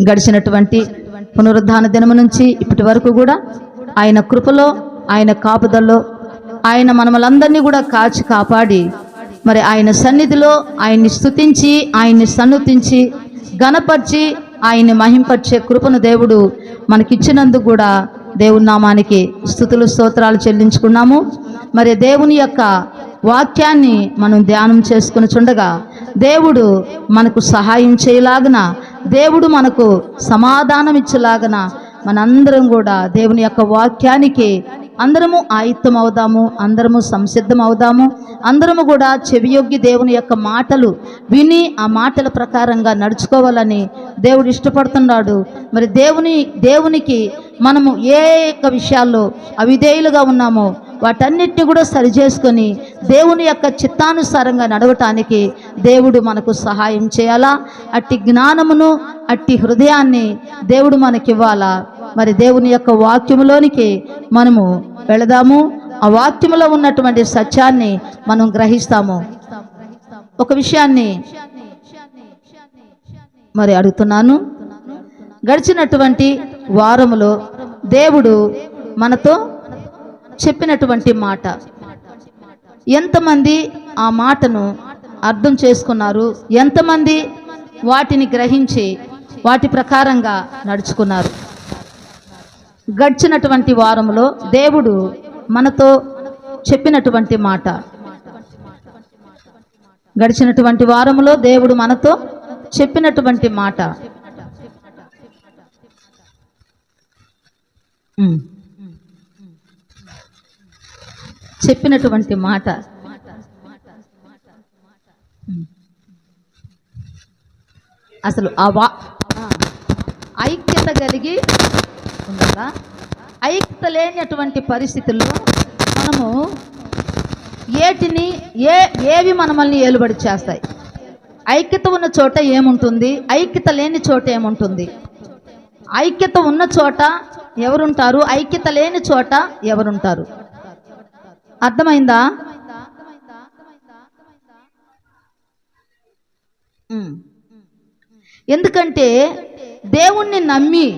గడిచినటువంటి పునరుద్ధాన దినము నుంచి ఇప్పటి వరకు కూడా ఆయన కృపలో, ఆయన కాపుదల్లో ఆయన మనమలందరినీ కూడా కాచి కాపాడి మరి ఆయన సన్నిధిలో ఆయన్ని స్తుతించి, ఆయన్ని సన్నుతించి, గణపరిచి, ఆయన్ని మహింపరిచే కృపను దేవుడు మనకిచ్చినందుకు కూడా దేవుని నామానికి స్తుతులు స్తోత్రాలు చెల్లించుకున్నాము. మరి దేవుని యొక్క వాక్యాన్ని మనం ధ్యానం చేసుకుని చుండగా దేవుడు మనకు సహాయం చేయలాగన, దేవుడు మనకు సమాధానం ఇచ్చేలాగన మనందరం కూడా దేవుని యొక్క వాక్యానికి అందరము ఆయుత్తం అవుదాము, అందరము సంసిద్ధం అవుదాము, అందరము కూడా చెవియొగ్గి దేవుని యొక్క మాటలు విని ఆ మాటల ప్రకారంగా నడుచుకోవాలని దేవుడు ఇష్టపడుతున్నాడు. మరి దేవునికి మనము ఏ యొక్క విషయాల్లో అవిధేయులుగా ఉన్నామో వాటన్నిటిని కూడా సరిచేసుకొని దేవుని యొక్క చిత్తానుసారంగా నడవటానికి దేవుడు మనకు సహాయం చేయాలా. అట్టి జ్ఞానమును, అట్టి హృదయాన్ని దేవుడు మనకివ్వాలా. మరి దేవుని యొక్క వాక్యములోనికి మనము వెళదాము. ఆ వాక్యములో ఉన్నటువంటి సత్యాన్ని మనం గ్రహిస్తాము. ఒక విషయాన్ని మరి అడుగుతున్నాను. గడిచినటువంటి వారములో దేవుడు మనతో చెప్పినటువంటి మాట, ఎంతమంది ఆ మాటను అర్థం చేసుకున్నారు, ఎంతమంది వాటిని గ్రహించి వాటి ప్రకారంగా నడుచుకున్నారు? గడిచినటువంటి వారంలో దేవుడు మనతో చెప్పినటువంటి మాట, గడిచినటువంటి వారంలో దేవుడు మనతో చెప్పినటువంటి మాట, చెప్పినటువంటి మాట అసలు ఐక్యత కలిగి ఉండాలా. ఐక్యత లేనటువంటి పరిస్థితుల్లో మనము ఏవి మనల్ని ఏలుబడి చేస్తాయి? ఐక్యత ఉన్న చోట ఏముంటుంది, ఐక్యత లేని చోట ఏముంటుంది? ఐక్యత ఉన్న చోట ఎవరుంటారు, ఐక్యత లేని చోట ఎవరుంటారు? అర్థమైందా? ఎందుకంటే దేవుణ్ణి నమ్మి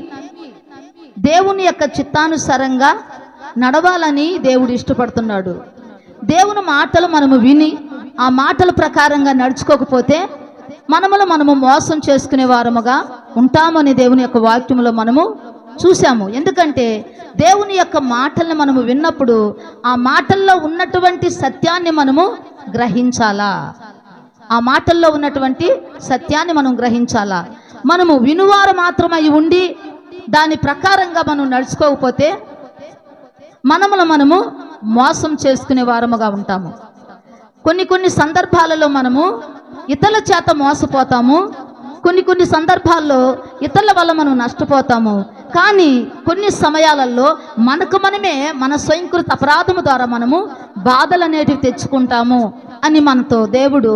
దేవుని యొక్క చిత్తానుసారంగా నడవాలని దేవుడు ఇష్టపడుతున్నాడు. దేవుని మాటలు మనము విని ఆ మాటల ప్రకారంగా నడుచుకోకపోతే మనము మోసం చేసుకునే వారముగా ఉంటామని దేవుని యొక్క వాక్యములో మనము చూసాము. ఎందుకంటే దేవుని యొక్క మాటల్ని మనము విన్నప్పుడు ఆ మాటల్లో ఉన్నటువంటి సత్యాన్ని మనము గ్రహించాలా. ఆ మాటల్లో ఉన్నటువంటి సత్యాన్ని మనం గ్రహించాలా. మనము వినువారు మాత్రమై ఉండి దాని ప్రకారంగా మనం నడుచుకోకపోతే మనము మోసం చేసుకునే వారముగా ఉంటాము. కొన్ని సందర్భాలలో మనము ఇతరుల చేత మోసపోతాము, కొన్ని సందర్భాల్లో ఇతరుల వల్ల మనం నష్టపోతాము. కానీ కొన్ని సమయాలలో మనమే మన స్వయంకృత అపరాధము ద్వారా మనము బాధలు అనేటివి తెచ్చుకుంటాము అని మనతో దేవుడు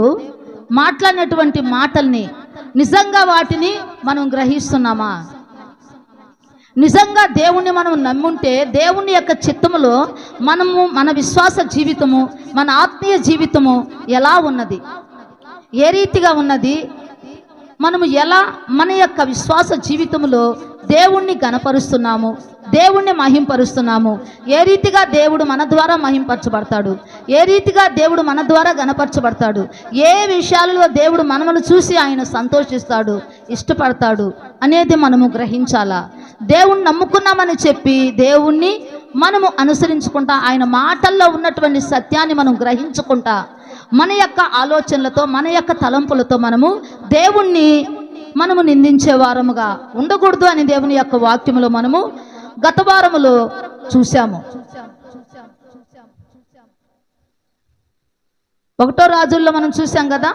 మాట్లాడినటువంటి మాటల్ని నిజంగా వాటిని మనం గ్రహిస్తున్నామా? నిజంగా దేవుణ్ణి మనం నమ్ముంటే దేవుని యొక్క చిత్తములో మన విశ్వాస జీవితము, మన ఆత్మీయ జీవితము ఎలా ఉన్నది, ఏ రీతిగా ఉన్నది? మనము ఎలా మన యొక్క విశ్వాస జీవితంలో దేవుణ్ణి గణపరుస్తున్నాము, దేవుణ్ణి మహింపరుస్తున్నాము? ఏ రీతిగా దేవుడు మన ద్వారా మహింపరచబడతాడు, ఏ రీతిగా దేవుడు మన ద్వారా గణపరచబడతాడు, ఏ విషయాలలో దేవుడు మనమును చూసి ఆయన సంతోషిస్తాడు, ఇష్టపడతాడు అనేది మనము గ్రహించాలా. దేవుణ్ణి నమ్ముకున్నామని చెప్పి దేవుణ్ణి మనము అనుసరించుకుంటా, ఆయన మాటల్లో ఉన్నటువంటి సత్యాన్ని మనం గ్రహించుకుంటా, మన యొక్క ఆలోచనలతో, మన యొక్క తలంపులతో దేవుణ్ణి మనము నిందించే వారముగా ఉండకూడదు అని దేవుని యొక్క వాక్యములో మనము గత వారములో చూసాము. 1వ రాజుల్లో మనం చూసాం కదా.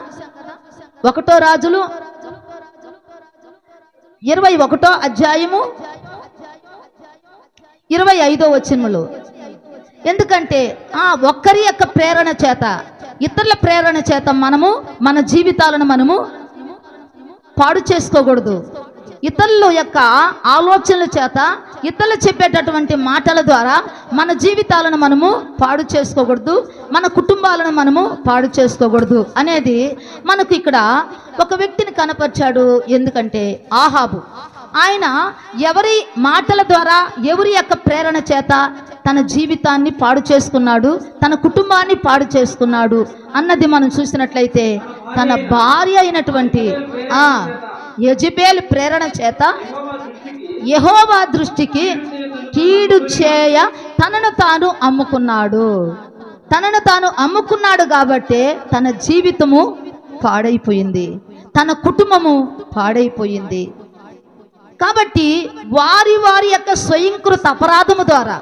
1వ రాజులు 21వ అధ్యాయము 25వ వచనములో, ఎందుకంటే ఒక్కరి యొక్క ప్రేరణ చేత, ఇతరుల ప్రేరణ చేత మన జీవితాలను మనము పాడు చేసుకోకూడదు. ఇతరుల యొక్క ఆలోచనల చేత, ఇతరులు చెప్పేటటువంటి మాటల ద్వారా మన జీవితాలను మనము పాడు చేసుకోకూడదు, మన కుటుంబాలను మనము పాడు చేసుకోకూడదు అనేది మనకు ఇక్కడ ఒక వ్యక్తిని కనపరిచాడు. ఎందుకంటే ఆహాబు, ఆయన ఎవరి మాటల ద్వారా, ఎవరి యొక్క ప్రేరణ చేత తన జీవితాన్ని పాడు చేసుకున్నాడు, తన కుటుంబాన్ని పాడు చేసుకున్నాడు అన్నది మనం చూసినట్లయితే, తన భార్య అయినటువంటి యెజెబెల్ ప్రేరణ చేత యెహోవా దృష్టికి కీడు చేయ తనను తాను అమ్ముకున్నాడు. తనను తాను అమ్ముకున్నాడు కాబట్టే తన జీవితము పాడైపోయింది, తన కుటుంబము పాడైపోయింది. కాబట్టి వారి వారి యొక్క స్వయంకృత అపరాధము ద్వారా,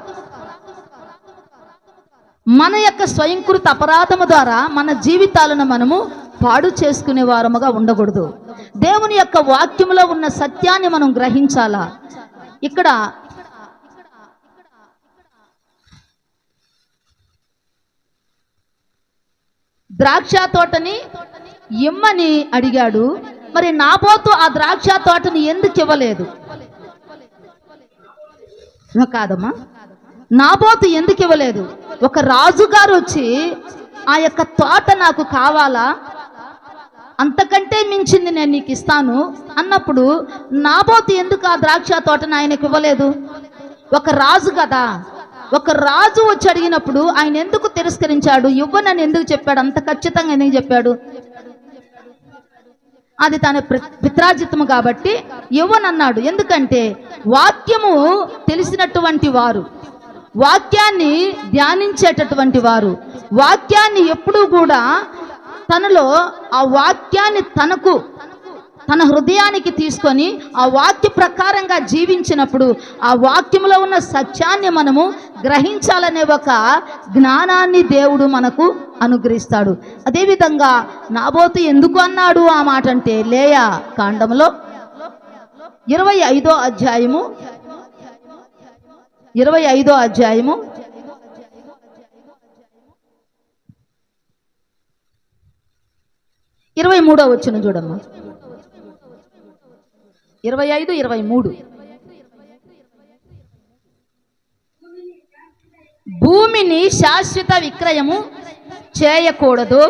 మన యొక్క స్వయంకృత అపరాధము ద్వారా మన జీవితాలను మనము పాడు చేసుకునే వారముగా ఉండకూడదు. దేవుని యొక్క వాక్యములో ఉన్న సత్యాన్ని మనం గ్రహించాలా. ఇక్కడ ద్రాక్ష తోటని ఇమ్మని అడిగాడు. మరి నాబోతు ఆ ద్రాక్ష తోటని ఎందుకు ఇవ్వలేదు? కాదమ్మా, నాబోతు ఎందుకు ఇవ్వలేదు? ఒక రాజుగారు వచ్చి ఆ యొక్క తోట నాకు కావాలా, అంతకంటే మించింది నేను నీకు ఇస్తాను అన్నప్పుడు నాబోతు ఎందుకు ఆ ద్రాక్ష తోటను ఆయనకు ఇవ్వలేదు? ఒక రాజు కదా, ఒక రాజు వచ్చి అడిగినప్పుడు ఆయన ఎందుకు తిరస్కరించాడు? ఇవ్వనని ఎందుకు చెప్పాడు? అంత ఖచ్చితంగా ఎందుకు చెప్పాడు? అది తన పిత్రాజితము కాబట్టి ఇవ్వనన్నాడు. ఎందుకంటే వాక్యము తెలిసినటువంటి వారు, వాక్యాన్ని ధ్యానించేటటువంటి వారు, వాక్యాన్ని ఎప్పుడూ కూడా తనలో ఆ వాక్యాన్ని తన హృదయానికి తీసుకొని ఆ వాక్య ప్రకారంగా జీవించినప్పుడు ఆ వాక్యంలో ఉన్న సత్యాన్ని మనము గ్రహించాలనే ఒక జ్ఞానాన్ని దేవుడు మనకు అనుగ్రహిస్తాడు. అదేవిధంగా నాబోతు ఎందుకు అన్నాడు ఆ మాట అంటే, లేయా కాండంలో 25వ అధ్యాయము 23వ వచనం చూడమ్మా. 25, 23. భూమిని శాశ్వత విక్రయము చేయకూడదు,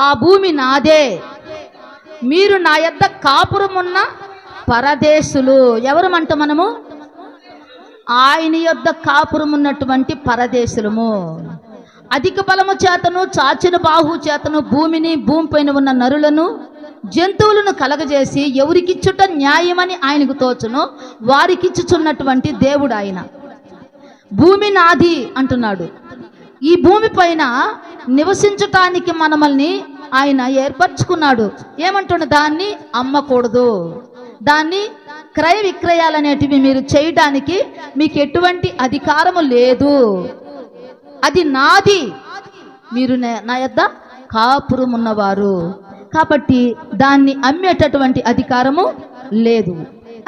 ఆ భూమి నాదే, మీరు నా యొద్ద కాపురమున్న పరదేశులు. ఎవరమంట మనము? ఆయన యొద్ద కాపురమున్నటువంటి పరదేశులము. అధిక బలము చేతను, చాచిన బాహు చేతను భూమిని, భూమిపైన ఉన్న నరులను, జంతువులను కలగజేసి ఎవరికిచ్చుట న్యాయమని ఆయనకు తోచును వారికిచ్చుచున్నటువంటి దేవుడు ఆయన. భూమి నాది అంటున్నాడు. ఈ భూమి పైన నివసించటానికి మనల్ని ఆయన ఏర్పరచుకున్నాడు. ఏమంటున్న, దాన్ని అమ్మకూడదు, దాన్ని క్రయ విక్రయాలనేటివి మీరు చేయడానికి మీకు ఎటువంటి అధికారము లేదు, అది నాది, మీరు నా యొద్ద కాపురమున్నవారు కాబట్టి దాన్ని అమ్మేటటువంటి అధికారము లేదు.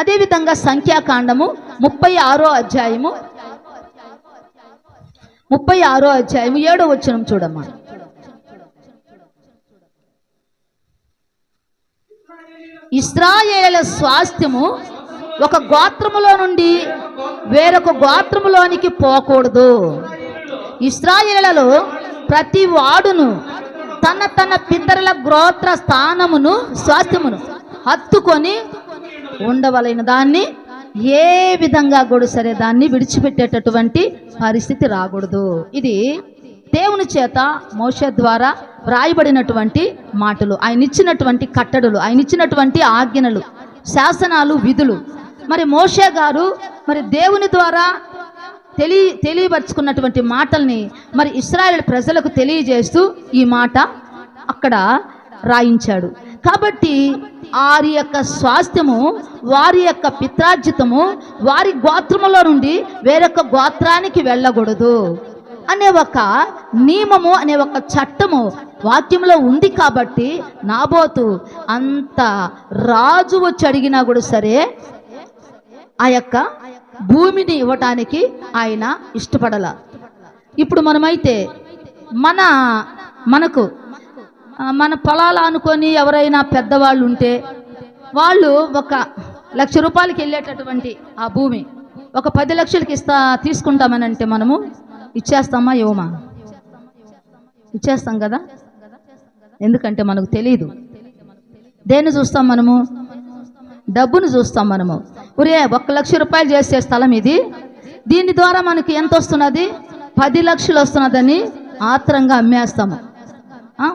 అదేవిధంగా సంఖ్యాకాండము 36వ అధ్యాయము 7వ వచనం చూడమ్మా. ఇశ్రాయేలు స్వాస్థ్యము ఒక గోత్రములో నుండి వేరొక గోత్రములోనికి పోకూడదు. ఇశ్రాయేలులో ప్రతి వాడును తన పితరుల గోత్ర స్థానమును, స్వాస్థ్యమును హత్తుకొని ఉండవలైన, దాన్ని ఏ విధంగా కూడా సరే దాన్ని విడిచిపెట్టేటటువంటి పరిస్థితి రాకూడదు. ఇది దేవుని చేత మోషే ద్వారా వ్రాయబడినటువంటి మాటలు, ఆయన ఇచ్చినటువంటి కట్టడలు, ఆయన ఇచ్చినటువంటి ఆజ్ఞలు, శాసనాలు, విధులు. మరి మోషే గారు మరి దేవుని ద్వారా తెలియపరుచుకున్నటువంటి మాటల్ని మరి ఇశ్రాయేలు ప్రజలకు తెలియజేస్తూ ఈ మాట అక్కడ రాయించాడు. కాబట్టి వారి యొక్క స్వాస్థ్యము, వారి యొక్క పిత్రార్జితము వారి గోత్రములో నుండి వేరొక గోత్రానికి వెళ్ళకూడదు అనే ఒక నియమము, అనే ఒక చట్టము వాక్యంలో ఉంది. కాబట్టి నాబోతు అంత రాజు వచ్చి అడిగినా కూడా సరే ఆ యొక్క భూమిని ఇవ్వటానికి ఆయన ఇష్టపడల. ఇప్పుడు మనమైతే మనకు మన పొలాలు అనుకొని ఎవరైనా పెద్దవాళ్ళు ఉంటే వాళ్ళు ఒక ₹1,00,000 వెళ్ళేటటువంటి ఆ భూమి ఒక 10 లక్షలకి తీసుకుంటామని అంటే మనము ఇచ్చేస్తామా? ఇవ్వమా? ఇచ్చేస్తాం కదా. ఎందుకంటే మనకు తెలియదు. దేన్ని చూస్తాం మనము? డబ్బును చూస్తాం మనము. ఒరే ₹1,00,000 చేసే స్థలం ఇది, దీని ద్వారా మనకి ఎంత వస్తున్నది? 10 లక్షలు వస్తున్నదని ఆత్రంగా అమ్మేస్తాము.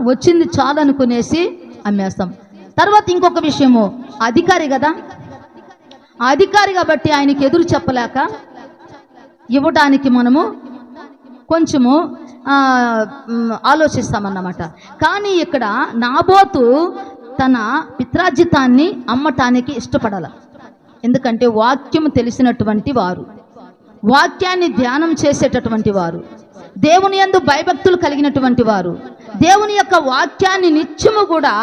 వచ్చింది చాలు అనుకునేసి అమ్మేస్తాం. తర్వాత ఇంకొక విషయము, అధికారి కదా, అధికారి కాబట్టి ఆయనకి ఎదురు చెప్పలేక ఇవ్వడానికి మనము కొంచెము ఆలోచిస్తామన్నమాట. కానీ ఇక్కడ నాబోతు తన పిత్రార్జితాన్ని అమ్మటానికి ఇష్టపడాల. ఎందుకంటే వాక్యము తెలిసినటువంటి వారు, వాక్యాన్ని ధ్యానం చేసేటటువంటి వారు, దేవుని యందు భయభక్తులు కలిగినటువంటి వారు, దేవుని యొక్క వాక్యాన్ని నిత్యము కూడా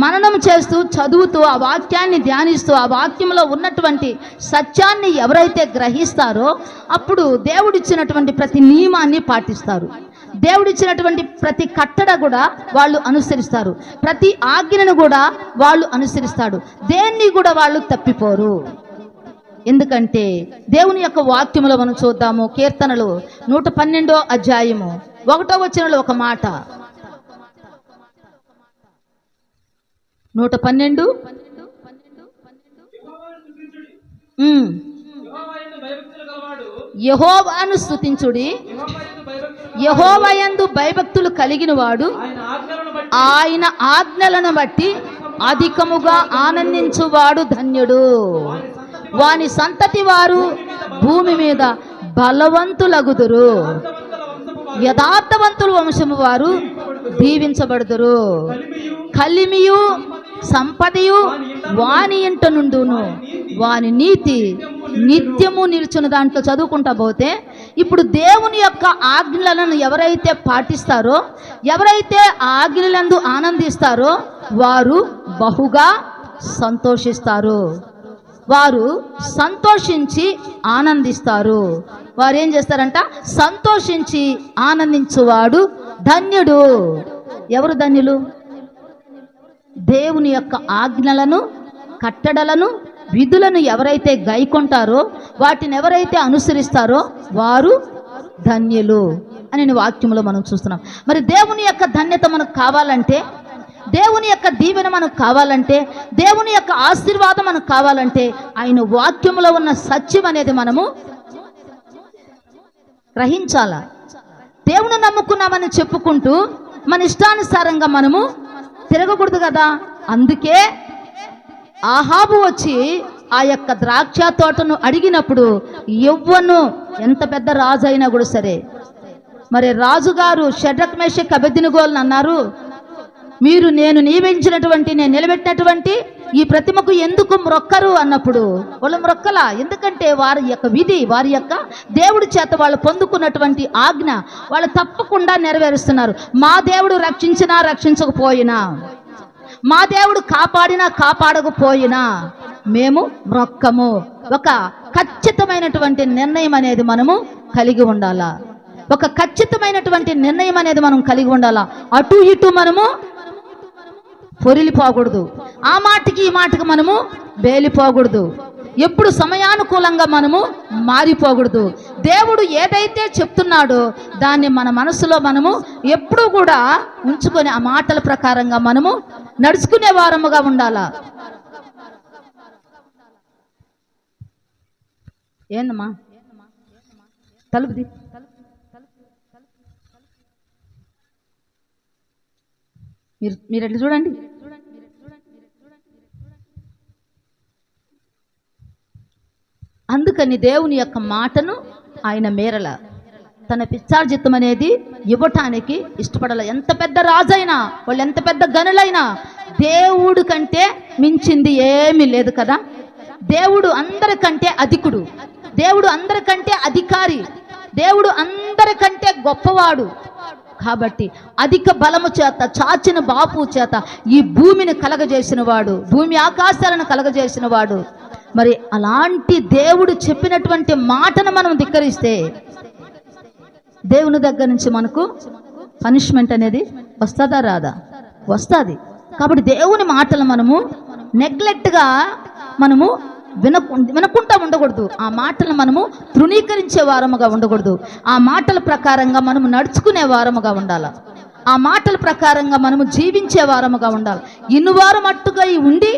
మననం చేస్తూ చదువుతూ ఆ వాక్యాన్ని ధ్యానిస్తూ ఆ వాక్యంలో ఉన్నటువంటి సత్యాన్ని ఎవరైతే గ్రహిస్తారో అప్పుడు దేవుడిచ్చినటువంటి ప్రతి నియమాన్ని పాటిస్తారు. దేవుడిచ్చినటువంటి ప్రతి కట్టడ కూడా వాళ్ళు అనుసరిస్తారు. ప్రతి ఆజ్ఞను కూడా వాళ్ళు అనుసరిస్తాడు. దేన్ని కూడా వాళ్ళు తప్పిపోరు. ఎందుకంటే దేవుని యొక్క వాక్యములో మనం చూద్దాము. కీర్తనలు 112వ అధ్యాయము 1వ వచనంలో ఒక మాట, 112 యెహోవాను స్తుతించుడి, యెహోవాయందు భయభక్తులు కలిగిన వాడు ఆయన ఆజ్ఞలను బట్టి అధికముగా ఆనందించువాడు ధన్యుడు. వాని సంతతి వారు భూమి మీద బలవంతులగుదురు, యథార్థవంతుల వంశము వారు దీవించబడుదురు. కలిమియు సంపదయు వాని ఇంట నుండును, వాని నీతి నిత్యము నిలుచున్న. దాంట్లో చదువుకుంటా పోతే ఇప్పుడు దేవుని యొక్క ఆజ్ఞలను ఎవరైతే పాటిస్తారో, ఎవరైతే ఆజ్ఞలందు ఆనందిస్తారో వారు బహుగా సంతోషిస్తారు. వారు సంతోషించి ఆనందిస్తారు. వారు ఏం చేస్తారంట? సంతోషించి ఆనందించువాడు ధన్యుడు. ఎవరు ధన్యులు? దేవుని యొక్క ఆజ్ఞలను, కట్టడలను, విధులను ఎవరైతే గైకొంటారో, వాటిని ఎవరైతే అనుసరిస్తారో వారు ధన్యులు అని వాక్యంలో మనం చూస్తున్నాం. మరి దేవుని యొక్క ధన్యత మనకు కావాలంటే, దేవుని యొక్క దీవెన మనకు కావాలంటే, దేవుని యొక్క ఆశీర్వాదం మనకు కావాలంటే ఆయన వాక్యంలో ఉన్న సత్యం అనేది మనము గ్రహించాల. దేవుని నమ్ముకున్నామని చెప్పుకుంటూ మన ఇష్టానుసారంగా మనము తిరగకూడదు కదా. అందుకే ఆహాబు వచ్చి ఆ యొక్క ద్రాక్ష తోటను అడిగినప్పుడు యెహోవాను ఎంత పెద్ద రాజు అయినా కూడా సరే, మరి రాజుగారు షడ్రక్ మేషక్ అబేద్నెగోలను అన్నారు, మీరు నేను నియమించినటువంటి, నేను నిలబెట్టినటువంటి ఈ ప్రతిమకు ఎందుకు మ్రొక్కరు అన్నప్పుడు వాళ్ళు మ్రొక్కలా. ఎందుకంటే వారి యొక్క విధి, వారి యొక్క దేవుడి చేత వాళ్ళు పొందుకున్నటువంటి ఆజ్ఞ వాళ్ళు తప్పకుండా నెరవేరుస్తున్నారు. మా దేవుడు రక్షించినా రక్షించకపోయినా, మా దేవుడు కాపాడినా కాపాడకపోయినా మేము మ్రొక్కము. ఒక ఖచ్చితమైనటువంటి నిర్ణయం అనేది మనము కలిగి ఉండాలా. ఒక ఖచ్చితమైనటువంటి నిర్ణయం అనేది మనం కలిగి ఉండాలా. అటు ఇటు మనము పొరిలిపోకూడదు. ఆ మాటకి ఈ మాటకి మనము బేలిపోకూడదు. ఎప్పుడు సమయానుకూలంగా మనము మారిపోకూడదు. దేవుడు ఏదైతే చెప్తున్నాడో దాన్ని మన మనసులో మనము ఎప్పుడూ కూడా ఉంచుకొని ఆ మాటల ప్రకారంగా మనము నడుచుకునే వారముగా ఉండాలా. ఏందమ్మా తలుపుది? మీరు ఎట్లా చూడండి. అందుకని దేవుని యొక్క మాటను ఆయన మేరల, తన పిత్రార్జితం అనేది ఇవ్వటానికి ఇష్టపడాల. ఎంత పెద్ద రాజైనా, వాళ్ళు ఎంత పెద్ద గనులైనా దేవుడు కంటే మించింది ఏమీ లేదు కదా. దేవుడు అందరికంటే అధికుడు, దేవుడు అందరికంటే అధికారి, దేవుడు అందరికంటే గొప్పవాడు. కాబట్టి అధిక బలము చేత, చాచిన బాపు చేత ఈ భూమిని కలగజేసిన వాడు, భూమి ఆకాశాలను కలగజేసిన వాడు. మరి అలాంటి దేవుడు చెప్పినటువంటి మాటను మనం ధిక్కరిస్తే దేవుని దగ్గర నుంచి మనకు పనిష్మెంట్ అనేది వస్తుందా రాదా? వస్తుంది. కాబట్టి దేవుని మాటలు మనము నెగ్లెక్ట్గా మనము వినకుండా ఉండకూడదు. ఆ మాటలు మనము తృణీకరించే వారముగా ఉండకూడదు. ఆ మాటల ప్రకారంగా మనము నడుచుకునే వారముగా ఉండాలి. ఆ మాటల ప్రకారంగా మనము జీవించే వారముగా ఉండాలి. ఇన్నువారు మట్టుగా ఉండి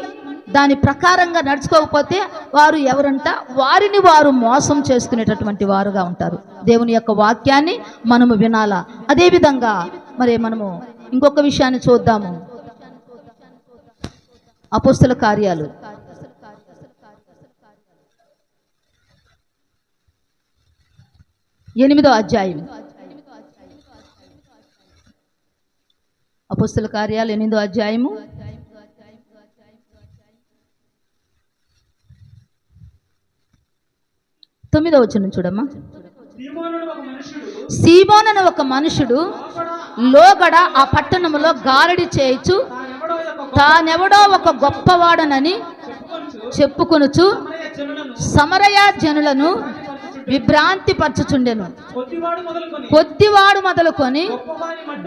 దాని ప్రకారంగా నడుచుకోకపోతే వారు ఎవరంట, వారిని వారు మోసం చేసుకునేటటువంటి వారుగా ఉంటారు. దేవుని యొక్క వాక్యాన్ని మనము వినాలా. అదేవిధంగా మరి మనము ఇంకొక విషయాన్ని చూద్దాము. అపోస్తల కార్యాలు 8వ అధ్యాయం. అపోస్తల కార్యాలు 8వ అధ్యాయము 9వ వచనం చూడమ్మా. సీమోనను ఒక మనుషుడు లోగడ ఆ పట్టణములో గారడి చేయుచు తానెవడో ఒక గొప్పవాడనని చెప్పుకొనుచు సమరయ జనులను విభ్రాంతి పరచుచుండెను. కొద్దివాడు మొదలుకొని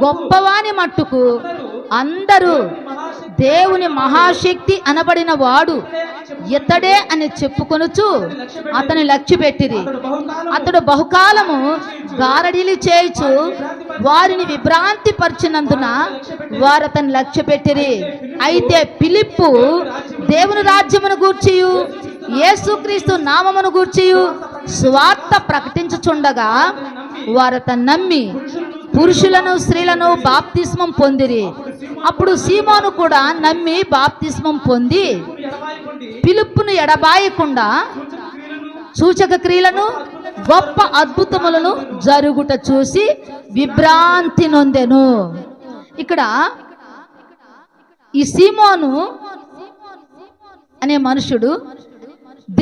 గొప్పవాని మట్టుకు అందరూ దేవుని మహాశక్తి అనబడిన వాడు ఇతడే అని చెప్పుకొనుచు అతని లక్ష్య పెట్టిరి. అతడు బహుకాలము గారడీలు చేయుచు వారిని విభ్రాంతి పరిచినందున వారు అతని లక్ష్య పెట్టిరి. అయితే ఫిలిప్పు దేవుని రాజ్యమును గూర్చియు యేసుక్రీస్తు నామమును గూర్చియు స్వార్థ ప్రకటించుచుండగా వారు అతన్ని నమ్మి పురుషులను స్త్రీలను బాప్తిస్మం పొందిరి. అప్పుడు సీమోను కూడా నమ్మి బాప్తిస్మం పొంది ఫిలిప్పును ఎడబాయకుండా సూచక క్రియలను గొప్ప అద్భుతములను జరుగుట చూసి విభ్రాంతి నొందెను. ఇక్కడ ఈ సీమోను అనే మనుషుడు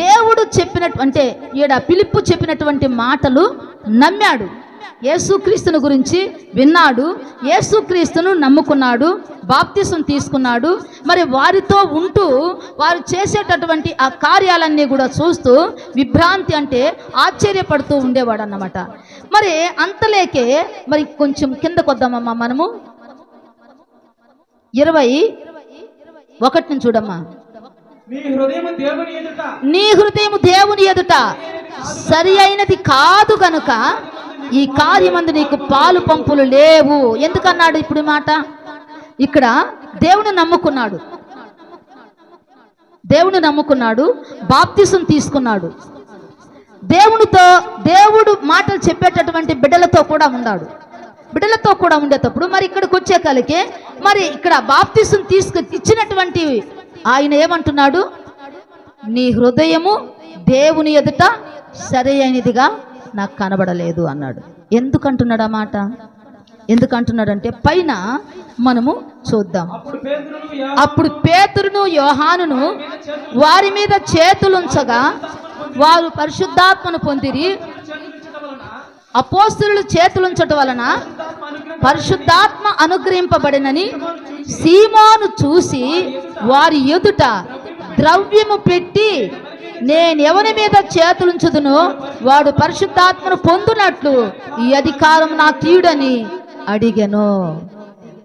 దేవుడు చెప్పినటువంటి ఈడ ఫిలిప్పు చెప్పినటువంటి మాటలు నమ్మాడు. యేసుక్రీస్తుని గురించి విన్నాడు, యేసుక్రీస్తును నమ్ముకున్నాడు, బాప్తిసం తీసుకున్నాడు. మరి వారితో ఉంటూ వారు చేసేటటువంటి ఆ కార్యాలన్నీ కూడా చూస్తూ విభ్రాంతి అంటే ఆశ్చర్యపడుతూ ఉండేవాడు అన్నమాట. మరి అంతలేకే మరి కొంచెం కిందకు వద్దామమ్మా. మనము 21 చూడమ్మా. నీ హృదయము దేవుని ఎదుట సరి అయినది కాదు గనుక ఈ కార్యమందు నీకు పాలు పంపులు లేవు. ఎందుకన్నాడు ఇప్పుడు మాట? ఇక్కడ దేవుని నమ్ముకున్నాడు, బాప్తిసం తీసుకున్నాడు. దేవుడు మాటలు చెప్పేటటువంటి బిడ్డలతో కూడా ఉండేటప్పుడు మరి ఇక్కడికి వచ్చే కలిగే మరి ఇక్కడ బాప్తిసం ఇచ్చినటువంటి ఆయన ఏమంటున్నాడు? నీ హృదయము దేవుని ఎదుట సరి అయినదిగా నాకు కనబడలేదు అన్నాడు. ఎందుకంటున్నాడు ఆ మాట? ఎందుకంటున్నాడంటే పైన మనము చూద్దాం. అప్పుడు పేతురును యోహానును వారి మీద చేతులుంచగా వారు పరిశుద్ధాత్మను పొందిరి. అపోస్తలులు చేతులుంచటం వలన పరిశుద్ధాత్మ అనుగ్రహింపబడినని సీమోను చూసి వారి ఎదుట ద్రవ్యము పెట్టి నేను ఎవరి మీద చేతులుంచుదునో వాడు పరిశుద్ధాత్మను పొందునట్లు ఈ అధికారం నాకు ఇయ్యుడని అడిగెను.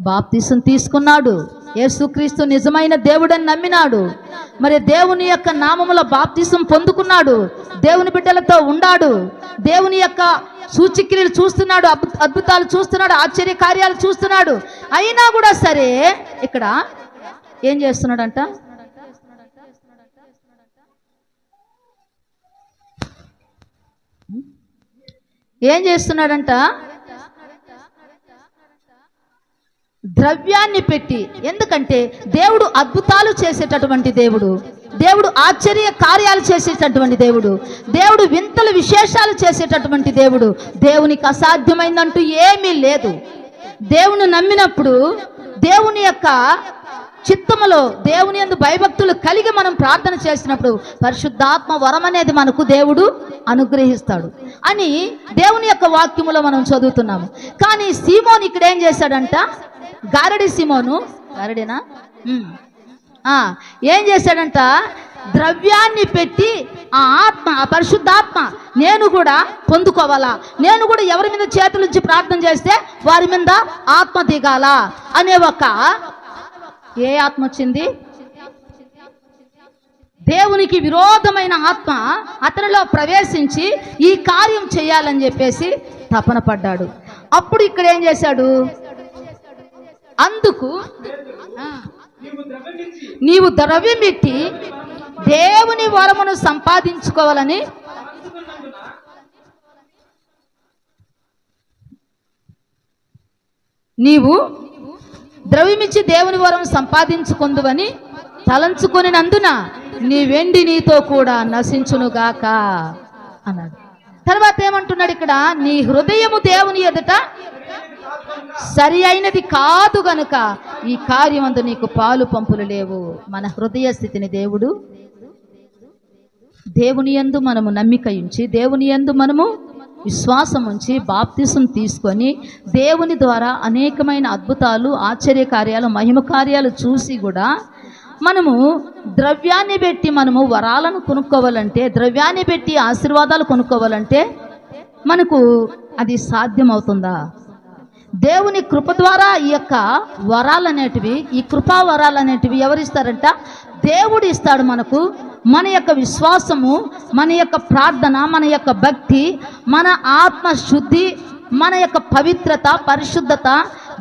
బాప్తిసం తీసుకున్నాడు, యేసుక్రీస్తు నిజమైన దేవుడని నమ్మినాడు. మరి దేవుని యొక్క నామములో బాప్తిసం పొందుకున్నాడు, దేవుని బిడ్డలతో ఉన్నాడు, దేవుని యొక్క సూచక్రియలు చూస్తున్నాడు, అద్భుతాలు చూస్తున్నాడు, ఆశ్చర్య కార్యాలు చూస్తున్నాడు. అయినా కూడా సరే ఇక్కడ ఏం చేస్తున్నాడంట? ద్రవ్యాన్ని పెట్టి. ఎందుకంటే దేవుడు అద్భుతాలు చేసేటటువంటి దేవుడు ఆశ్చర్య కార్యాలు చేసేటటువంటి దేవుడు వింతల విశేషాలు చేసేటటువంటి దేవునికి అసాధ్యమైందంటూ ఏమీ లేదు. దేవుని నమ్మినప్పుడు దేవుని యొక్క చిత్తములో దేవుని యందు భయభక్తులు కలిగి మనం ప్రార్థన చేసినప్పుడు పరిశుద్ధాత్మ వరం అనేది మనకు దేవుడు అనుగ్రహిస్తాడు అని దేవుని యొక్క వాక్యములో మనం చదువుతున్నాము. కానీ సీమోను ఇక్కడ ఏం చేశాడంట? గారడి సీమోను, గారడేనా? ఏం చేశాడంట? ద్రవ్యాన్ని పెట్టి ఆ పరిశుద్ధాత్మ నేను కూడా పొందుకోవాలా, నేను కూడా ఎవరి మీద చేతులుంచి ప్రార్థన చేస్తే వారి మీద ఆత్మ దిగాల అనే ఒక ఏ ఆత్మ వచ్చింది? దేవునికి విరోధమైన ఆత్మ అతనిలో ప్రవేశించి ఈ కార్యం చేయాలని చెప్పేసి తపన పడ్డాడు. అప్పుడు ఇక్కడ ఏం చేశాడు? అందుకు నీవు ద్రవ్యమిట్టి దేవుని వరమును సంపాదించుకోవాలని నీవు ద్రవ్యమిచ్చి దేవుని వరం సంపాదించుకుందువని తలంచుకొనినందున నీ వెండి నీతో కూడా నశించునుగాక అన్నాడు. తర్వాత ఏమంటున్నాడు ఇక్కడ? నీ హృదయము దేవుని ఎదుట సరి అయినది కాదు గనుక ఈ కార్యమందు నీకు పాలు పంపులు లేవు. మన హృదయ స్థితిని దేవుని యందు మనము నమ్మిక ఉంచి, దేవుని యందు మనము విశ్వాసం ఉంచి బాప్తిసం తీసుకొని దేవుని ద్వారా అనేకమైన అద్భుతాలు, ఆశ్చర్య కార్యాలు, మహిమ కార్యాలు చూసి కూడా మనము ద్రవ్యాన్ని పెట్టి మనము వరాలను కొనుక్కోవాలంటే, ద్రవ్యాన్ని పెట్టి ఆశీర్వాదాలు కొనుక్కోవాలంటే మనకు అది సాధ్యమవుతుందా? దేవుని కృప ద్వారా ఈ యొక్క వరాలనేటివి, ఈ కృపా వరాలనేటివి ఎవరిస్తారంట? దేవుడు ఇస్తాడు మనకు. మన యొక్క విశ్వాసము, మన యొక్క ప్రార్థన, మన యొక్క భక్తి, మన ఆత్మశుద్ధి, మన యొక్క పవిత్రత, పరిశుద్ధత,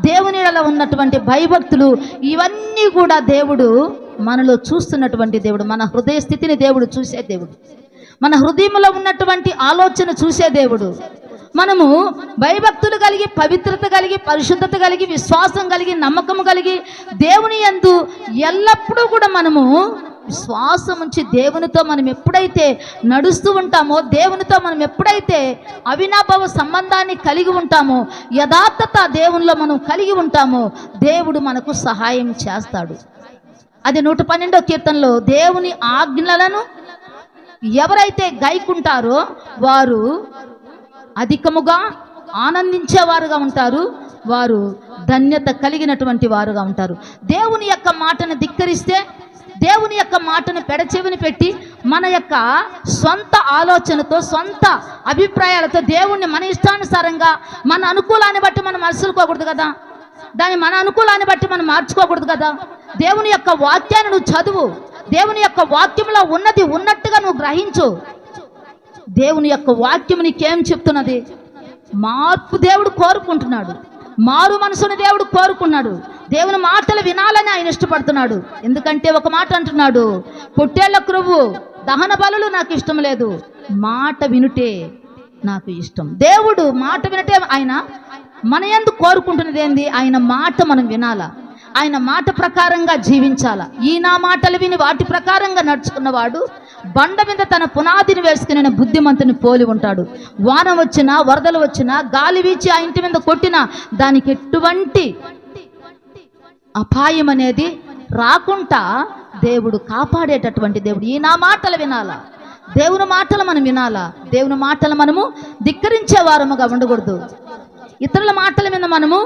దేవునిలో ఉన్నటువంటి భయభక్తులు, ఇవన్నీ కూడా దేవుడు మనలో చూస్తున్నటువంటి దేవుడు. మన హృదయ స్థితిని దేవుడు చూసే దేవుడు. మన హృదయంలో ఉన్నటువంటి ఆలోచన చూసే దేవుడు. మనము భయభక్తులు కలిగి, పవిత్రత కలిగి, పరిశుద్ధత కలిగి, విశ్వాసం కలిగి, నమ్మకము కలిగి దేవుని యందు ఎల్లప్పుడూ కూడా మనము విశ్వాసం ఉంచి దేవునితో మనం ఎప్పుడైతే నడుస్తూ ఉంటామో, దేవునితో మనం ఎప్పుడైతే అవినాభావ సంబంధాన్ని కలిగి ఉంటామో, యథార్థత దేవునిలో మనం కలిగి ఉంటామో, దేవుడు మనకు సహాయం చేస్తాడు. అది 112వ కీర్తనలో దేవుని ఆజ్ఞలను ఎవరైతే గైకుంటారో వారు అధికముగా ఆనందించేవారుగా ఉంటారు, వారు ధన్యత కలిగినటువంటి వారుగా ఉంటారు. దేవుని యొక్క మాటను ధిక్కరిస్తే, దేవుని యొక్క మాటను పెడచెవిని పెట్టి మన యొక్క సొంత ఆలోచనతో, సొంత అభిప్రాయాలతో దేవుణ్ణి మన ఇష్టానుసారంగా, మన అనుకూలాన్ని బట్టి మనం మనుషులుకోకూడదు కదా, దాన్ని మన అనుకూలాన్ని బట్టి మనం మార్చుకోకూడదు కదా. దేవుని యొక్క వాక్యాన్ని నువ్వు చదువు, దేవుని యొక్క వాక్యంలో ఉన్నది ఉన్నట్టుగా నువ్వు గ్రహించు. దేవుని యొక్క వాక్యం నీకేం చెప్తున్నది? మార్పు దేవుడు కోరుకుంటున్నాడు, మారు మనసుని దేవుడు కోరుకున్నాడు. దేవుని మాటలు వినాలని ఆయన ఇష్టపడుతున్నాడు. ఎందుకంటే ఒక మాట అంటున్నాడు, పొట్టేళ్ల క్రొవ్వు, దహన బలులు నాకు ఇష్టం లేదు, మాట వినుటే నాకు ఇష్టం. దేవుడు మాట వినటే ఆయన మన యందు కోరుకుంటున్నది ఏంది? ఆయన మాట మనం వినాలా, ఆయన మాట ప్రకారంగా జీవించాలా. ఈ నా మాటలు విని వాటి ప్రకారంగా నడుచుకున్నవాడు బండ మీద తన పునాదిని వేసుకుని బుద్ధిమంతుని పోలి ఉంటాడు. వాన వచ్చినా, వరదలు వచ్చినా, గాలి వీచి ఆ ఇంటి మీద కొట్టినా దానికి ఎటువంటి అపాయం అనేది రాకుండా దేవుడు కాపాడేటటువంటి దేవుడు. ఈ నా మాటలు వినాలా, దేవుని మాటలు మనం వినాలా. దేవుని మాటలు మనము ధిక్కరించే వారముగా ఉండకూడదు. ఇతరుల మాటల మీద మనము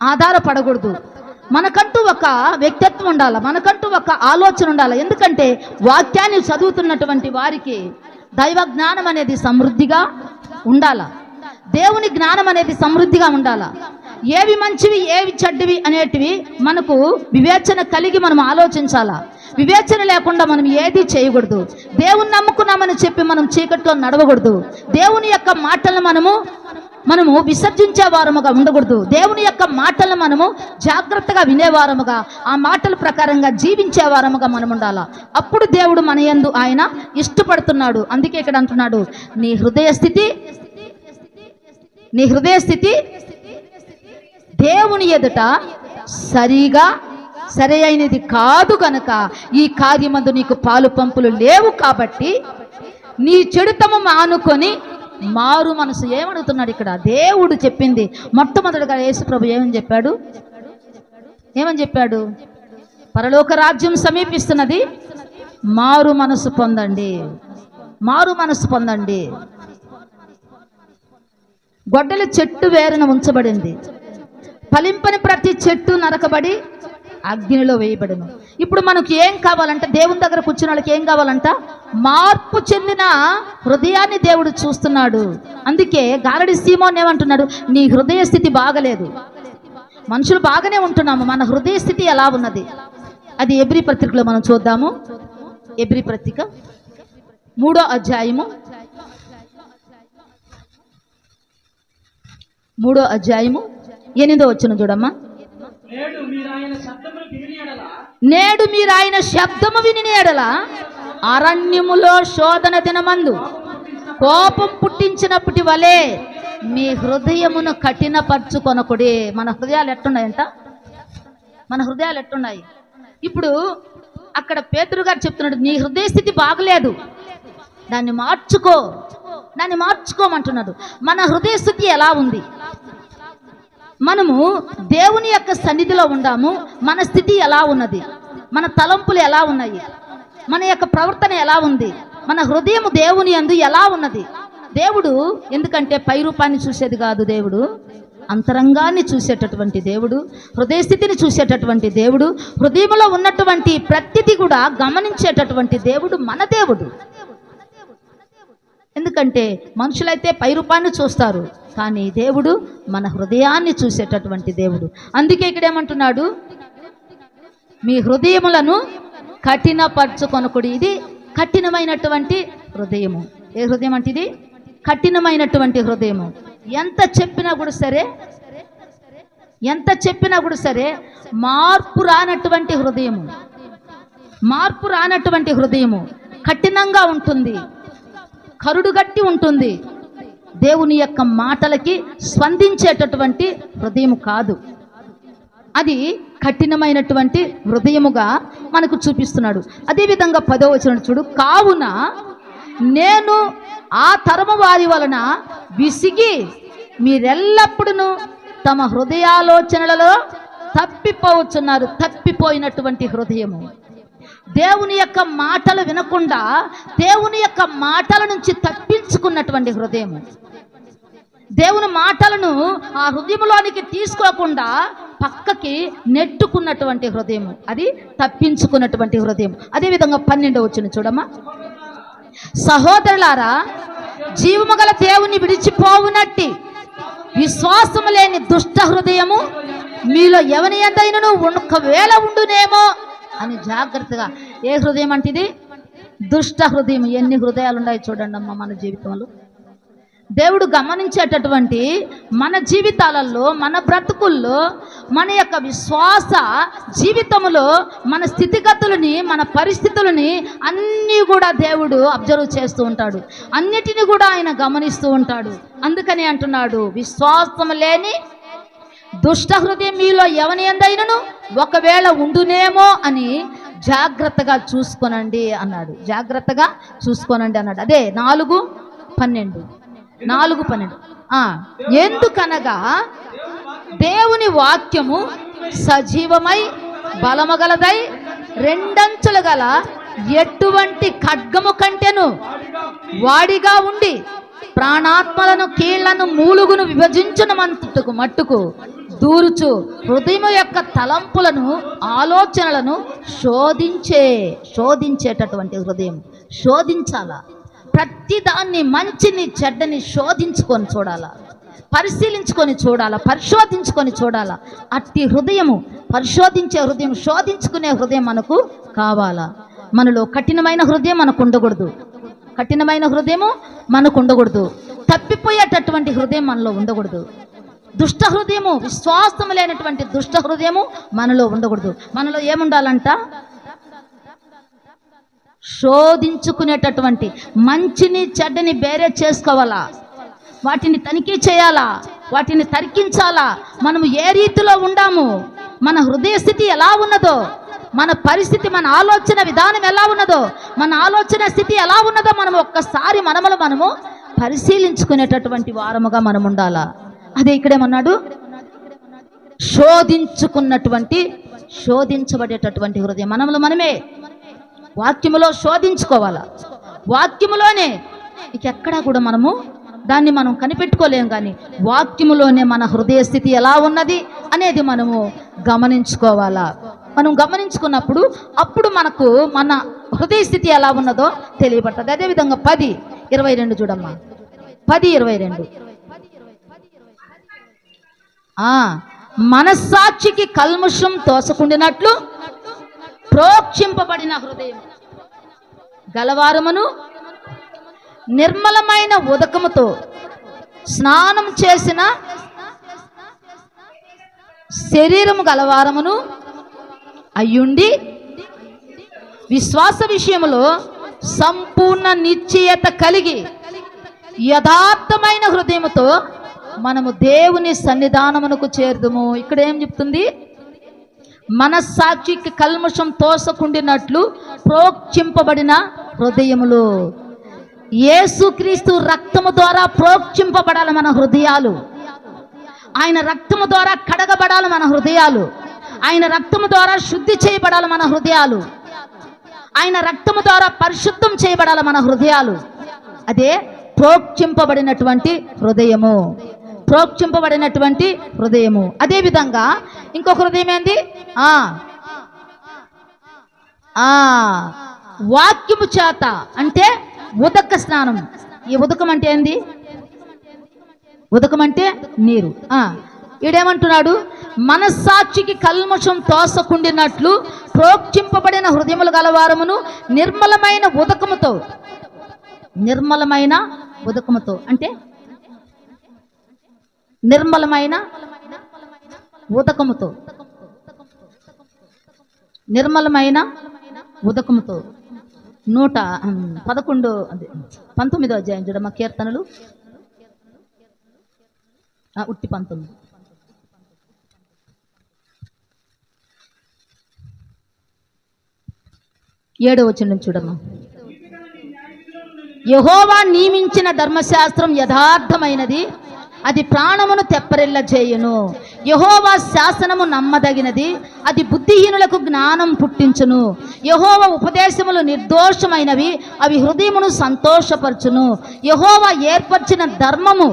ఆధారపడకూడదు. మనకంటూ ఒక వ్యక్తిత్వం ఉండాలి, మనకంటూ ఒక ఆలోచన ఉండాలి. ఎందుకంటే వాక్యాన్ని చదువుతున్నటువంటి వారికి దైవ జ్ఞానం అనేది సమృద్ధిగా ఉండాల, దేవుని జ్ఞానం అనేది సమృద్ధిగా ఉండాల. ఏవి మంచివి, ఏవి చెడ్డవి అనేటివి మనకు వివేచన కలిగి మనం ఆలోచించాలా. వివేచన లేకుండా మనం ఏది చేయకూడదు. దేవుని నమ్ముకున్నామని చెప్పి మనం చీకట్లో నడవకూడదు. దేవుని యొక్క మాటలను మనము విసర్జించే వారముగా ఉండకూడదు. దేవుని యొక్క మాటలను మనము జాగ్రత్తగా వినేవారముగా, ఆ మాటల ప్రకారంగా జీవించే వారముగా మనం ఉండాలా. అప్పుడు దేవుడు మన యందు ఆయన ఇష్టపడుతున్నాడు. అందుకే ఇక్కడ అంటున్నాడు, నీ హృదయ స్థితి దేవుని ఎదుట సరి అయినది కాదు కనుక ఈ కార్యమందు నీకు పాలు పంపులు లేవు. కాబట్టి నీ చెడుతము మానుకొని మారు మనసు. ఏమడుగుతున్నాడు ఇక్కడ? దేవుడు చెప్పింది మొట్టమొదటిగా యేసు ప్రభు ఏమని చెప్పాడు? పరలోక రాజ్యం సమీపిస్తున్నది, మారు మనసు పొందండి, మారు మనసు పొందండి. గొడ్డలి చెట్టు వేరున ఉంచబడింది, ఫలింపని ప్రతి చెట్టు నరకబడి అగ్నిలో వేయబడును. ఇప్పుడు మనకు ఏం కావాలంట? దేవుని దగ్గర కూర్చున్న వాళ్ళకి ఏం కావాలంట? మార్పు చెందిన హృదయాన్ని దేవుడు చూస్తున్నాడు. అందుకే గారడి సీమోన్ ఏమంటున్నాడు? నీ హృదయ స్థితి బాగలేదు. మనుషులు బాగానే ఉంటున్నాము, మన హృదయ స్థితి ఎలా ఉన్నది? అది ఎబ్రీ పత్రికలో మనం చూద్దాము. ఎబ్రీ పత్రిక 3వ అధ్యాయము 8వ వచనం చూడమ్మా. నేడు మీరు ఆయన శబ్దము విని ఎడల అరణ్యములో శోధన దినమందు కోపం పుట్టించినప్పటి వలె మీ హృదయమును కఠినపరచుకొనకుడి. మన హృదయాలు ఎట్టున్నాయంట? మన హృదయాలు ఎట్టున్నాయి? ఇప్పుడు అక్కడ పేతురు గారు చెప్తున్నాడు, నీ హృదయ స్థితి బాగలేదు, దాన్ని మార్చుకోమంటున్నాడు. మన హృదయ స్థితి ఎలా ఉంది? మనము దేవుని యొక్క సన్నిధిలో ఉండాము, మన స్థితి ఎలా ఉన్నది? మన తలంపులు ఎలా ఉన్నాయి? మన యొక్క ప్రవర్తన ఎలా ఉంది? మన హృదయం దేవుని యందు ఎలా ఉన్నది? దేవుడు ఎందుకంటే పై రూపాన్ని చూసేది కాదు, దేవుడు అంతరంగాన్ని చూసేటటువంటి దేవుడు, హృదయ స్థితిని చూసేటటువంటి దేవుడు, హృదయంలో ఉన్నటువంటి ప్రతిదీ కూడా గమనించేటటువంటి దేవుడు మన దేవుడు. ఎందుకంటే మనుషులైతే పై రూపాన్ని చూస్తారు, కానీ దేవుడు మన హృదయాన్ని చూసేటటువంటి దేవుడు. అందుకే ఇక్కడ ఏమంటున్నాడు, మీ హృదయములను కఠినపరచుకొనకుడి. ఇది కఠినమైనటువంటి హృదయము. ఏ హృదయం అంటే ఇది? కఠినమైనటువంటి హృదయము. ఎంత చెప్పినా కూడా సరే మార్పు రానటువంటి హృదయము కఠినంగా ఉంటుంది, కరుడుగట్టి ఉంటుంది. దేవుని యొక్క మాటలకి స్పందించేటటువంటి హృదయం కాదు, అది కఠినమైనటువంటి హృదయముగా మనకు చూపిస్తున్నాడు. అదేవిధంగా 10వ వచనం చూడు. కావున నేను ఆ తరము వారి వలన విసిగి మీరెల్లప్పుడూ తమ హృదయాలోచనలలో తప్పిపోవచ్చున్నారు. తప్పిపోయినటువంటి హృదయము, దేవుని యొక్క మాటలు వినకుండా దేవుని యొక్క మాటల నుంచి తప్పించుకున్నటువంటి హృదయము, దేవుని మాటలను ఆ హృదయంలోనికి తీసుకోకుండా పక్కకి నెట్టుకున్నటువంటి హృదయము, అది తప్పించుకున్నటువంటి హృదయం. అదేవిధంగా 12వ వచనం చూడమ్మా. సహోదరులారా, జీవము గల దేవుని విడిచిపోవునట్టి విశ్వాసము లేని దుష్ట హృదయము మీలో ఎవని ఎందైనను ఒకవేళ ఉండునేమో అని జాగ్రత్తగా. ఏ హృదయం అంటే ఇది? దుష్ట హృదయం. ఎన్ని హృదయాలు ఉన్నాయి చూడండి అమ్మ మన జీవితంలో. దేవుడు గమనించేటటువంటి మన జీవితాలలో, మన బ్రతుకుల్లో, మన యొక్క విశ్వాస జీవితంలో మన స్థితిగతులని, మన పరిస్థితులని అన్నీ కూడా దేవుడు అబ్జర్వ్ చేస్తూ ఉంటాడు. అన్నిటిని కూడా ఆయన గమనిస్తూ ఉంటాడు. అందుకని అంటున్నాడు, విశ్వాసం లేని దుష్ట హృదయం మీలో ఎవని ఎందైనను ఒకవేళ ఉండునేమో అని జాగ్రత్తగా చూసుకోనండి అన్నాడు. జాగ్రత్తగా చూసుకోనండి అన్నాడు. అదే 4:12. ఎందుకనగా దేవుని వాక్యము సజీవమై బలమగలదై రెండంచులు గల ఎటువంటి ఖడ్గము కంటెను వాడిగా ఉండి ప్రాణాత్మలను, కీళ్లను, మూలుగును విభజించున మట్టుకు దూరుచు హృదయం యొక్క తలంపులను, ఆలోచనలను శోధించేటటువంటి హృదయం. శోధించాలా? ప్రతిదాన్ని, మంచిని చెడ్డని శోధించుకొని చూడాలా, పరిశీలించుకొని చూడాలా, పరిశోధించుకొని చూడాలా. అట్టి హృదయము, పరిశోధించే హృదయం, శోధించుకునే హృదయం మనకు కావాలా. మనలో కఠినమైన హృదయం మనకు ఉండకూడదు. తప్పిపోయేటటువంటి హృదయం మనలో ఉండకూడదు. దుష్ట హృదయము, విశ్వాసము లేనటువంటి దుష్ట హృదయము మనలో ఉండకూడదు. మనలో ఏముండాలంట? శోధించుకునేటటువంటి, మంచిని చెడ్డని వేరే చేసుకోవాలా, వాటిని తనిఖీ చేయాలా, వాటిని తర్కించాలా. మనము ఏ రీతిలో ఉండాము, మన హృదయ స్థితి ఎలా ఉన్నదో, మన పరిస్థితి, మన ఆలోచన విధానం ఎలా ఉన్నదో, మన ఆలోచన స్థితి ఎలా ఉన్నదో మనం ఒక్కసారి మనము పరిశీలించుకునేటటువంటి వారముగా మనం ఉండాలా. అదే ఇక్కడేమన్నాడు, శోధించబడేటటువంటి హృదయం. మనమే వాక్యములో శోధించుకోవాలా. వాక్యములోనే, ఇకెక్కడా కూడా దాన్ని మనం కనిపెట్టుకోలేం, కానీ వాక్యములోనే మన హృదయ స్థితి ఎలా ఉన్నది అనేది మనము గమనించుకోవాలా. మనం గమనించుకున్నప్పుడు అప్పుడు మనకు మన హృదయ స్థితి ఎలా ఉన్నదో తెలియబడుతుంది. అదేవిధంగా 10:22 చూడమ్మా. 10:22 మనస్సాక్షికి కల్ముషం తోసకుండినట్లు ప్రోక్షింపబడిన హృదయం. గలవారమును నిర్మలమైన ఉదకముతో స్నానం చేసిన శరీరము గలవారమును అయ్యుండి విశ్వాస విషయములో సంపూర్ణ నిశ్చయత కలిగి యథార్థమైన హృదయముతో మనము దేవుని సన్నిధానమునకు చేరుదుము. ఇక్కడ ఏం చెప్తుంది? మనస్సాక్షికి కల్మషం తోసకుండినట్లు ప్రోక్షింపబడిన హృదయములో. యేసుక్రీస్తు రక్తము ద్వారా ప్రోక్షింపబడాలి మన హృదయాలు. ఆయన రక్తము ద్వారా కడగబడాలి మన హృదయాలు. ఆయన రక్తము ద్వారా శుద్ధి చేయబడాలి మన హృదయాలు. ఆయన రక్తము ద్వారా పరిశుద్ధం చేయబడాలి మన హృదయాలు. అదే ప్రోక్షింపబడినటువంటి హృదయము. ప్రోక్షింపబడినటువంటి హృదయము. అదేవిధంగా ఇంకొక హృదయం ఏంది? వాక్యము చేత, అంటే ఉదక స్నానం. ఈ ఉదకం అంటే ఏంది? ఉదకం అంటే నీరు. ఈడేమంటున్నాడు? మనస్సాక్షికి కల్మషం తోసకుండినట్లు ప్రోక్షింపబడిన హృదయములు గలవారమును నిర్మలమైన ఉదకముతో. నిర్మలమైన ఉదకముతో అంటే నిర్మలమైన ఉదకముతో. నిర్మలమైన ఉదకముతో 19వ అధ్యాయం చూడమ్మ, కీర్తనలు ఉట్టి 19. 7వ వచనం చూడమ్మా. యెహోవా నియమించిన ధర్మశాస్త్రం యథార్థమైనది, అది ప్రాణమును తెప్పరిల్ల చేయును. యెహోవా శాసనము నమ్మదగినది, అది బుద్ధిహీనులకు జ్ఞానం పుట్టించును. యెహోవా ఉపదేశములు నిర్దోషమైనవి, అవి హృదయమును సంతోషపరచును. యెహోవా ఏర్పరిచిన ధర్మము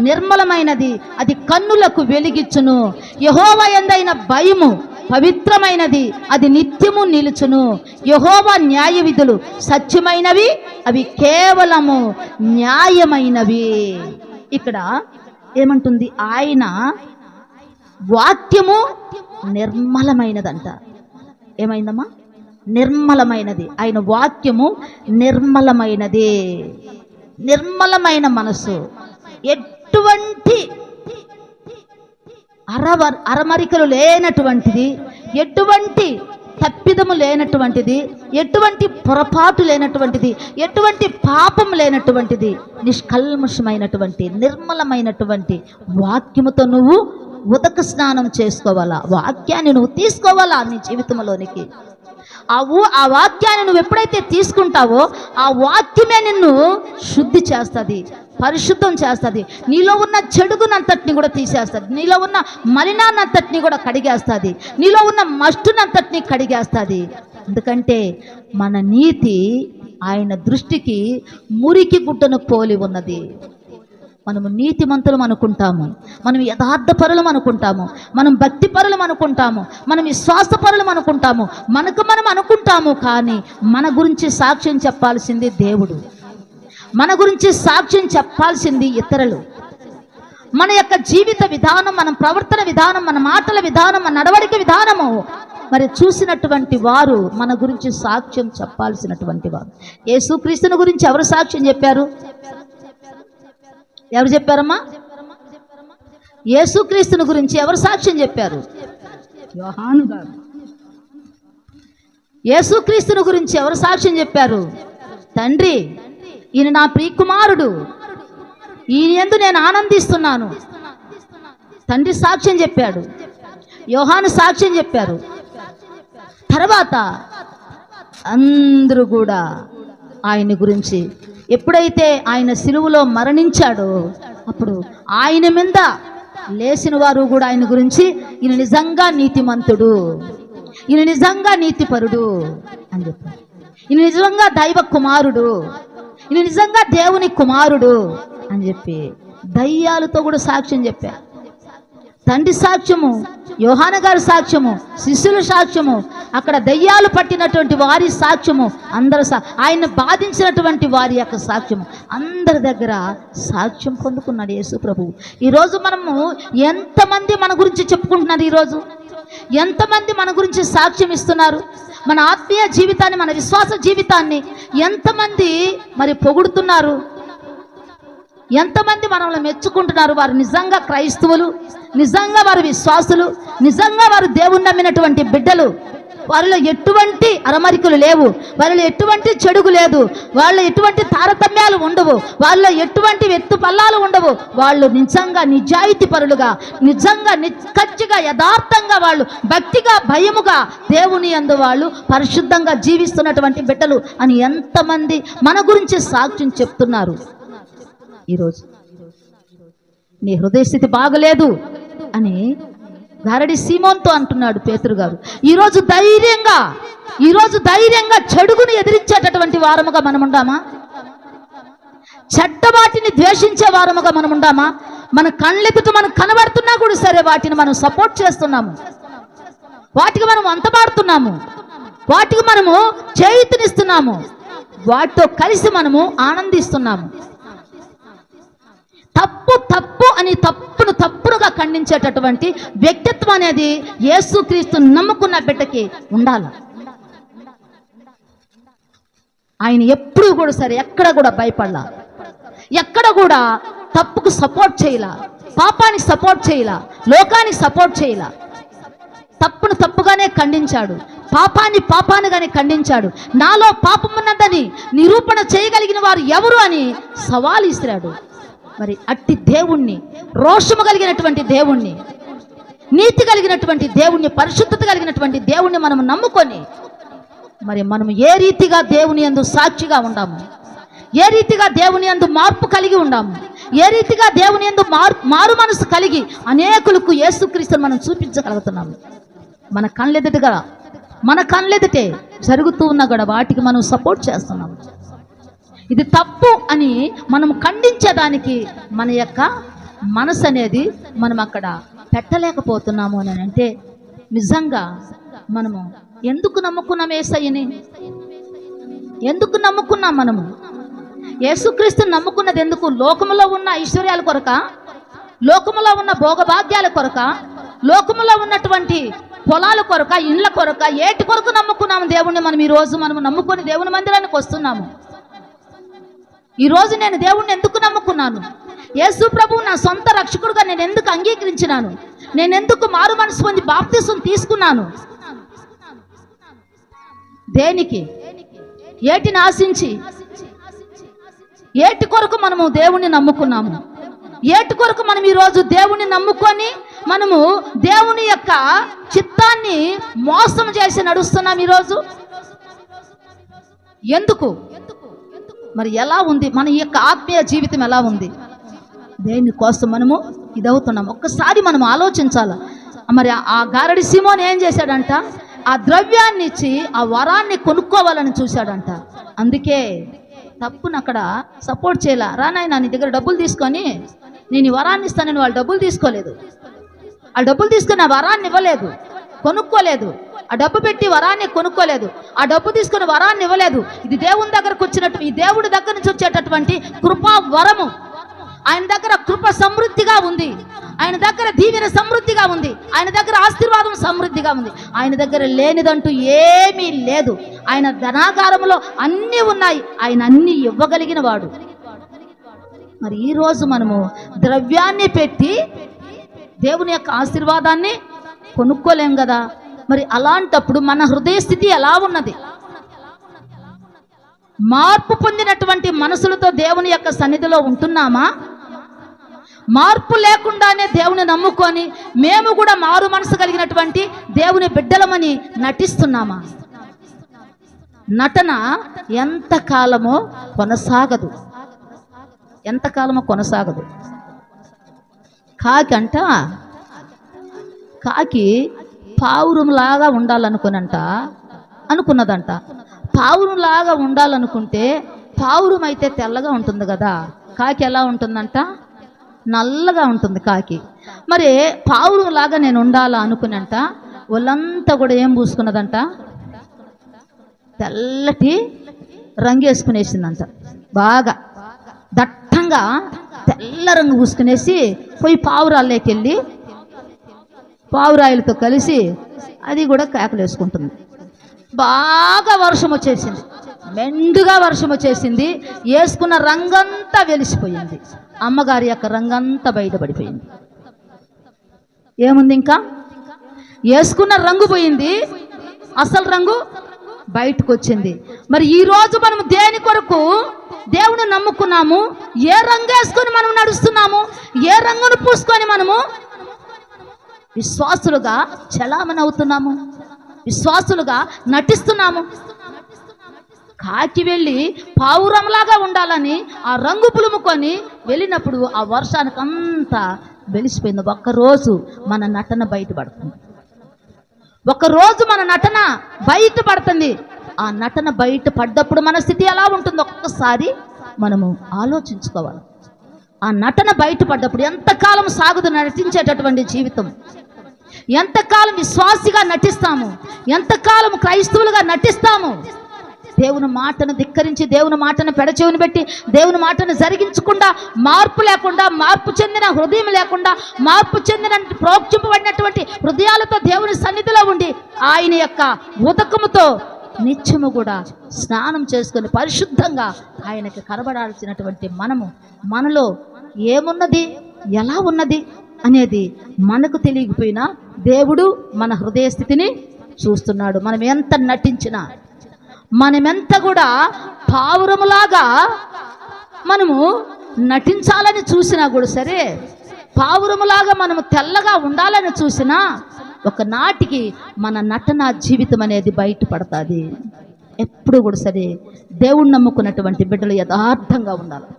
నిర్మలమైనది, అది కన్నులకు వెలిగిచ్చును. యెహోవా యందైన భయము పవిత్రమైనది, అది నిత్యము నిలుచును. యెహోవా న్యాయ విధులు సత్యమైనవి, అవి కేవలము న్యాయమైనవి. ఇక్కడ ఏమంటుంది? ఆయన వాక్యము నిర్మలమైనదంట. ఏమైందమ్మా? నిర్మలమైనది. ఆయన వాక్యము నిర్మలమైనది. నిర్మలమైన మనసు, ఎటువంటి అరమరికలు లేనటువంటిది, ఎటువంటి తప్పిదము లేనటువంటిది, ఎటువంటి పొరపాటు లేనటువంటిది, ఎటువంటి పాపం లేనటువంటిది, నిష్కల్మషమైనటువంటి నిర్మలమైనటువంటి వాక్యముతో నువ్వు ఉదక స్నానం చేసుకోవాలా. వాక్యాన్ని నువ్వు తీసుకోవాలా నీ జీవితంలోనికి. ఆ వాక్యాన్ని నువ్వు ఎప్పుడైతే తీసుకుంటావో ఆ వాక్యమే నిన్ను శుద్ధి చేస్తుంది, పరిశుద్ధం చేస్తుంది. నీలో ఉన్న చెడుగునంతటిని కూడా తీసేస్తుంది. నీలో ఉన్న మలినాన్నంతటిని కూడా కడిగేస్తుంది. నీలో ఉన్న మస్టునంతటిని కడిగేస్తుంది. ఎందుకంటే మన నీతి ఆయన దృష్టికి మురికి గుడ్డను పోలి ఉన్నది. మనము నీతిమంతులం అనుకుంటాము, మనం యథార్థపరులం అనుకుంటాము, మనం భక్తిపరులం అనుకుంటాము, మనం విశ్వాసపరులం అనుకుంటాము, మనకు మనం అనుకుంటాము. కానీ మన గురించి సాక్ష్యం చెప్పాల్సింది దేవుడు. మన గురించి సాక్ష్యం చెప్పాల్సింది ఇతరులు. మన యొక్క జీవిత విధానం, మన ప్రవర్తన విధానం, మన మాటల విధానం, మన నడవడిక విధానము మరి చూసినటువంటి వారు మన గురించి సాక్ష్యం చెప్పాల్సినటువంటి వారు. యేసుక్రీస్తుని గురించి ఎవరు సాక్ష్యం చెప్పారు? ఎవరు చెప్పారమ్మా? యేసుక్రీస్తుని గురించి ఎవరు సాక్ష్యం చెప్పారు? యోహాను గారు. యేసుక్రీస్తుని గురించి ఎవరు సాక్ష్యం చెప్పారు? తండ్రి, ఈయన నా ప్రియకుమారుడు, ఈయన యందు నేను ఆనందిస్తున్నాను. తండ్రి సాక్ష్యం చెప్పాడు, యోహాను సాక్ష్యం చెప్పారు. తర్వాత అందరూ కూడా ఆయన గురించి, ఎప్పుడైతే ఆయన సిలువలో మరణించాడో అప్పుడు ఆయన మీద లేచిన వారు కూడా ఆయన గురించి, ఈయన నిజంగా నీతిమంతుడు, ఈయన నిజంగా నీతిపరుడు అని చెప్పారు. ఈయన నిజంగా దైవ కుమారుడు, ఈయన నిజంగా దేవుని కుమారుడు అని చెప్పి దయ్యాలతో కూడా సాక్ష్యం చెప్పారు. తండ్రి సాక్ష్యము, యోహాను గారి సాక్ష్యము, శిష్యుల సాక్ష్యము, అక్కడ దయ్యాలు పట్టినటువంటి వారి సాక్ష్యము, అందరూ ఆయన బాధించినటువంటి వారి యొక్క సాక్ష్యము, అందరి దగ్గర సాక్ష్యం పొందుకున్నాడు యేసు ప్రభువు. ఈరోజు మనము ఎంతమంది మన గురించి చెప్పుకుంటున్నారు? ఈరోజు ఎంతమంది మన గురించి సాక్ష్యం ఇస్తున్నారు? మన ఆత్మీయ జీవితాన్ని, మన విశ్వాస జీవితాన్ని ఎంతమంది మరి పొగుడుతున్నారు, ఎంతమంది మనల్ని మెచ్చుకుంటున్నారు? వారు నిజంగా క్రైస్తవులు, నిజంగా వారు విశ్వాసులు, నిజంగా వారు దేవుణ్ణి నమ్మినటువంటి బిడ్డలు. వారిలో ఎటువంటి అరమరికలు లేవు, వారిలో ఎటువంటి చెడుగు లేదు, వాళ్ళు ఎటువంటి తారతమ్యాలు ఉండవు, వాళ్ళలో ఎటువంటి ఎత్తు పల్లాలు ఉండవు. వాళ్ళు నిజంగా నిజాయితీ పరులుగా, నిజంగా నిక్కచ్చిగా, యథార్థంగా, వాళ్ళు భక్తిగా, భయముగా దేవుని యందు వాళ్ళు పరిశుద్ధంగా జీవిస్తున్నటువంటి బిడ్డలు అని ఎంతమంది మన గురించి సాక్ష్యం చెప్తున్నారు. ఈరోజు నీ హృదయ స్థితి బాగలేదు అని గారడి సీమోన్తో అంటున్నాడు పేతురు గారు. ఈరోజు ధైర్యంగా చెడుగుని ఎదిరించేటటువంటి వారముగా మనం ఉండామా? చెడ్డ వాటిని ద్వేషించే వారముగా మనం ఉండామా? మన కళ్ళెదుట మనకు కనబడుతున్నా కూడా సరే వాటిని మనం సపోర్ట్ చేస్తున్నాము, వాటికి మనం అంతబాడుతున్నాము, వాటికి మనము చేయూతనిస్తున్నాము, వాటితో కలిసి మనము ఆనందిస్తున్నాము. తప్పు అని తప్పునుగా ఖండించేటటువంటి వ్యక్తిత్వం అనేది యేసుక్రీస్తు నమ్ముకున్న బిడ్డకి ఉండాలి. ఆయన ఎప్పుడు కూడా సరే ఎక్కడ కూడా భయపడలా, ఎక్కడ కూడా తప్పుకు సపోర్ట్ చేయలా, పాపానికి సపోర్ట్ చేయలా, లోకానికి సపోర్ట్ చేయలా. తప్పును తప్పుగానే ఖండించాడు, పాపానిగానే ఖండించాడు. నాలో పాపం ఉన్నదని నిరూపణ చేయగలిగిన వారు ఎవరు అని సవాల్ ఇస్తున్నాడు. మరి అట్టి దేవుణ్ణి, రోషము కలిగినటువంటి దేవుణ్ణి, నీతి కలిగినటువంటి దేవుణ్ణి, పరిశుద్ధత కలిగినటువంటి దేవుణ్ణి మనం నమ్ముకొని మరి మనం ఏ రీతిగా దేవుని యందు సాక్షిగా ఉండాము, ఏ రీతిగా దేవుని యందు మార్పు కలిగి ఉండాము, ఏ రీతిగా దేవుని యందు మారు మనసు కలిగి అనేకులకు యేసుక్రీస్తుని మనం చూపించగలుగుతున్నాము. మన కళ్ళెదుటే జరుగుతూ ఉన్నా కూడా వాటికి మనం సపోర్ట్ చేస్తున్నాము. ఇది తప్పు అని మనం ఖండించేదానికి మన యొక్క మనసు అనేది మనం అక్కడ పెట్టలేకపోతున్నాము అని అంటే నిజంగా మనము ఎందుకు నమ్ముకున్నాం యేసయ్యని? ఎందుకు నమ్ముకున్నాం? మనము యేసుక్రీస్తుని నమ్ముకున్నది ఎందుకు? లోకములో ఉన్న ఐశ్వర్యాల కొరక, లోకములో ఉన్న భోగభాగ్యాల కొరక, లోకములో ఉన్నటువంటి పొలాల కొరక, ఇండ్ల కొరక, ఏటి కొరకు నమ్ముకున్నాము దేవుణ్ణి? మనం ఈరోజు మనము నమ్ముకొని దేవుని మందిరానికి వస్తున్నాము. ఈరోజు నేను దేవుణ్ణి ఎందుకు నమ్ముకున్నాను? యేసు ప్రభువు నా సొంత రక్షకుడుగా నేను ఎందుకు అంగీకరించినాను? నేను ఎందుకు మారు మనసు పొంది బాప్తిసం తీసుకున్నాను? దేనికి? ఏటిని ఆశించి, ఏటి కొరకు మనము దేవుణ్ణి నమ్ముకున్నాము? ఏటి కొరకు మనం ఈరోజు దేవుణ్ణి నమ్ముకొని మనము దేవుని యొక్క చిత్తాన్ని మోసం చేసి నడుస్తున్నాం ఈరోజు? ఎందుకు? మరి ఎలా ఉంది మన యొక్క ఆత్మీయ జీవితం? ఎలా ఉంది? దేనికోసం మనము ఇదవుతున్నాం? ఒక్కసారి మనం ఆలోచించాలి. మరి ఆ గారడి సీమోన్ ఏం చేశాడంట? ఆ ద్రవ్యాన్ని ఇచ్చి ఆ వరాన్ని కొనుక్కోవాలని చూశాడంట. అందుకే తప్పును అక్కడ సపోర్ట్ చేయాల. రానాయన నీ దగ్గర డబ్బులు తీసుకొని నేను ఈ వరాన్ని ఇస్తానని వాళ్ళు డబ్బులు తీసుకోలేదు. ఆ డబ్బులు తీసుకొని ఆ వరాన్ని ఇవ్వలేదు, కొనుక్కోలేదు. ఆ డబ్బు పెట్టి వరాన్ని కొనుక్కోలేదు, ఆ డబ్బు తీసుకుని వరాన్ని ఇవ్వలేదు. ఇది దేవుని దగ్గరకు వచ్చినట్టు, ఈ దేవుడి దగ్గర నుంచి వచ్చేటటువంటి కృపా వరము. ఆయన దగ్గర కృప సమృద్ధిగా ఉంది, ఆయన దగ్గర దీవెన సమృద్ధిగా ఉంది, ఆయన దగ్గర ఆశీర్వాదం సమృద్ధిగా ఉంది. ఆయన దగ్గర లేనిదంటూ ఏమీ లేదు. ఆయన ధనాగారంలో అన్నీ ఉన్నాయి, ఆయన అన్నీ ఇవ్వగలిగిన వాడు. మరి ఈరోజు మనము ద్రవ్యాన్ని పెట్టి దేవుని యొక్క ఆశీర్వాదాన్ని కొనుక్కోలేం కదా. మరి అలాంటప్పుడు మన హృదయ స్థితి ఎలా ఉన్నది? మార్పు పొందినటువంటి మనసులతో దేవుని యొక్క సన్నిధిలో ఉంటున్నామా? మార్పు లేకుండానే దేవుని నమ్ముకొని మేము కూడా మారు మనసు కలిగినటువంటి దేవుని బిడ్డలమని నటిస్తున్నామా? నటన ఎంతకాలమో కొనసాగదు, ఎంతకాలమో కొనసాగదు. కాకి పావురంలాగా అనుకున్నదంట. పావురంలాగా ఉండాలనుకుంటే పావురం అయితే తెల్లగా ఉంటుంది కదా, కాకి ఎలా ఉంటుందంట? నల్లగా ఉంటుంది కాకి. మరి పావురంలాగా నేను ఉండాలా అనుకునంట వాళ్ళంతా కూడా ఏం పూసుకున్నదంట? తెల్లటి రంగు వేసుకునేసిందంట. బాగా దట్టంగా తెల్ల రంగు పూసుకునేసి పోయి పావురాల్లోకి వెళ్ళి పావురాయిలతో కలిసి అది కూడా కేకలు వేసుకుంటుంది. బాగా వర్షం వచ్చేసింది, మెండుగా వర్షం వచ్చేసింది. వేసుకున్న రంగంతా వెలిసిపోయింది. అమ్మగారి యొక్క రంగంతా బయటపడిపోయింది. ఏముంది ఇంకా? వేసుకున్న రంగు పోయింది, అసలు రంగు బయటకు వచ్చింది. మరి ఈరోజు మనం దేని కొరకు దేవుని నమ్ముకున్నాము? ఏ రంగు వేసుకొని మనం నడుస్తున్నాము? ఏ రంగును పూసుకొని మనము విశ్వాసులుగా చలామణి అవుతున్నాము? విశ్వాసులుగా నటిస్తున్నాము? కాకి వెళ్ళి పావురంలాగా ఉండాలని ఆ రంగు పులుముకొని వెళ్ళినప్పుడు ఆ వర్షానికి అంతా వెలిసిపోయింది. ఒక్కరోజు మన నటన బయటపడుతుంది. ఒకరోజు మన నటన బయటపడుతుంది. ఆ నటన బయటపడ్డప్పుడు మన స్థితి ఎలా ఉంటుందో ఒక్కసారి మనము ఆలోచించుకోవాలి. ఆ నటన బయటపడ్డప్పుడు ఎంతకాలం సాగుదు నటించేటటువంటి జీవితం? ఎంతకాలం విశ్వాసిగా నటిస్తాము? ఎంతకాలం క్రైస్తవులుగా నటిస్తాము? దేవుని మాటను ధిక్కరించి, దేవుని మాటను పెడచెవిని పెట్టి, దేవుని మాటను జరిగించకుండా, మార్పు లేకుండా, మార్పు చెందిన హృదయం లేకుండా, మార్పు చెందిన ప్రోక్షింపబడినటువంటి హృదయాలతో దేవుని సన్నిధిలో ఉండి ఆయన యొక్క ఉదకముతో నిత్యము కూడా స్నానం చేసుకొని పరిశుద్ధంగా ఆయనకి కనబడాల్సినటువంటి మనలో ఏమున్నది, ఎలా ఉన్నది అనేది మనకు తెలియకపోయినా దేవుడు మన హృదయ స్థితిని చూస్తున్నాడు. మనం ఎంత నటించినా, మనమెంత కూడా పావురములాగా మనము నటించాలని చూసినా కూడా సరే, పావురములాగా మనము తెల్లగా ఉండాలని చూసినా ఒకనాటికి మన నటన జీవితం అనేది బయటపడుతుంది. ఎప్పుడు కూడా సరే దేవుణ్ణి నమ్ముకున్నటువంటి బిడ్డలు యథార్థంగా ఉండాలి.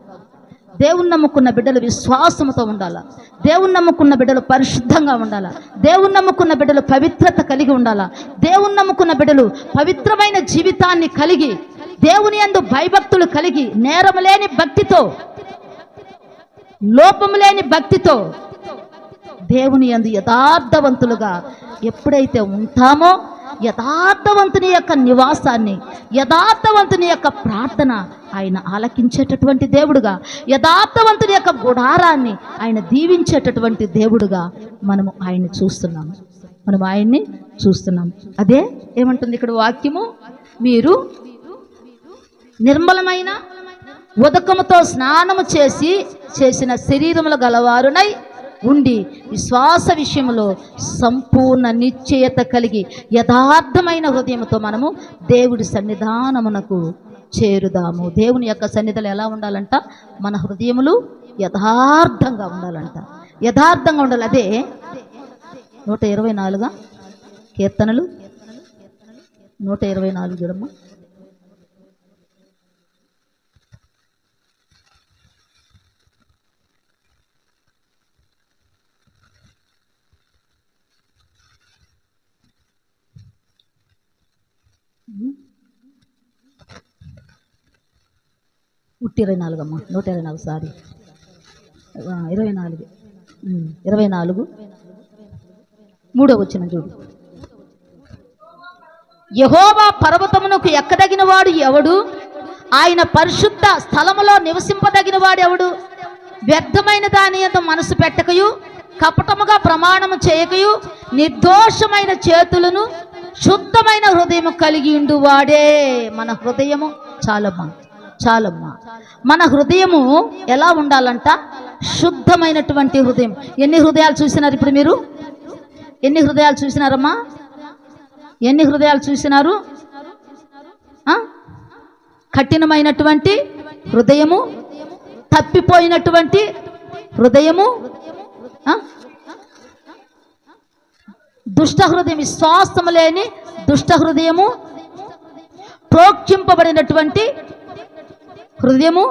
దేవుణ్ణి నమ్ముకున్న బిడ్డలు విశ్వాసంతో ఉండాలి. దేవుణ్ణి నమ్ముకున్న బిడ్డలు పరిశుద్ధంగా ఉండాలి. దేవుణ్ణి నమ్ముకున్న బిడ్డలు పవిత్రత కలిగి ఉండాలి. దేవుణ్ణి నమ్ముకున్న బిడ్డలు పవిత్రమైన జీవితాన్ని కలిగి, దేవుని యందు భయభక్తులు కలిగి, నేరము లేని భక్తితో, లోపము లేని భక్తితో దేవుని యందు యథార్థవంతులుగా ఎప్పుడైతే ఉంటామో, యథార్థవంతుని యొక్క నివాసాన్ని, యథార్థవంతుని యొక్క ప్రార్థన ఆయన ఆలకించేటటువంటి దేవుడుగా, యథార్థవంతుని యొక్క గుడారాన్ని ఆయన దీవించేటటువంటి దేవుడుగా మనము ఆయన్ని చూస్తున్నాము. మనం ఆయన్ని చూస్తున్నాము. అదే ఏమంటుంది ఇక్కడ వాక్యము? మీరు నిర్మలమైన ఉదకముతో స్నానము చేసిన శరీరములు గలవారునై ఉండి విశ్వాస విషయంలో సంపూర్ణ నిశ్చయత కలిగి యథార్థమైన హృదయంతో మనము దేవుడి సన్నిధానమునకు చేరుదాము. దేవుని యొక్క సన్నిధిలో ఎలా ఉండాలంట? మన హృదయములు యథార్థంగా ఉండాలంట. యథార్థంగా ఉండాలి. అదే 124 కీర్తనలు 124 చూడమ్మా. ఉట్టి 24 అమ్మా, 124 సారీ 24 3వ వచనం చూడు. యెహోవా పర్వతమునకు ఎక్కదగిన వాడు ఎవడు? ఆయన పరిశుద్ధ స్థలములో నివసింపదగిన వాడు ఎవడు? వ్యర్థమైన దాని యందు మనసు పెట్టకయు, కపటముగా ప్రమాణము చేయకయు, నిర్దోషమైన చేతులను, శుద్ధమైన హృదయము కలిగి ఉండు వాడే. మన హృదయము చాలమ్మా, మన హృదయము ఎలా ఉండాలంట? శుద్ధమైనటువంటి హృదయం. ఎన్ని హృదయాలు చూసినారు ఇప్పుడు మీరు? ఎన్ని హృదయాలు చూసినారమ్మా? ఎన్ని హృదయాలు చూసినారు? కఠినమైనటువంటి హృదయము, తప్పిపోయినటువంటి హృదయము, దుష్ట హృదయం, విశ్వాసము లేని దుష్ట హృదయము, ప్రోక్షింపబడినటువంటి హృదయము,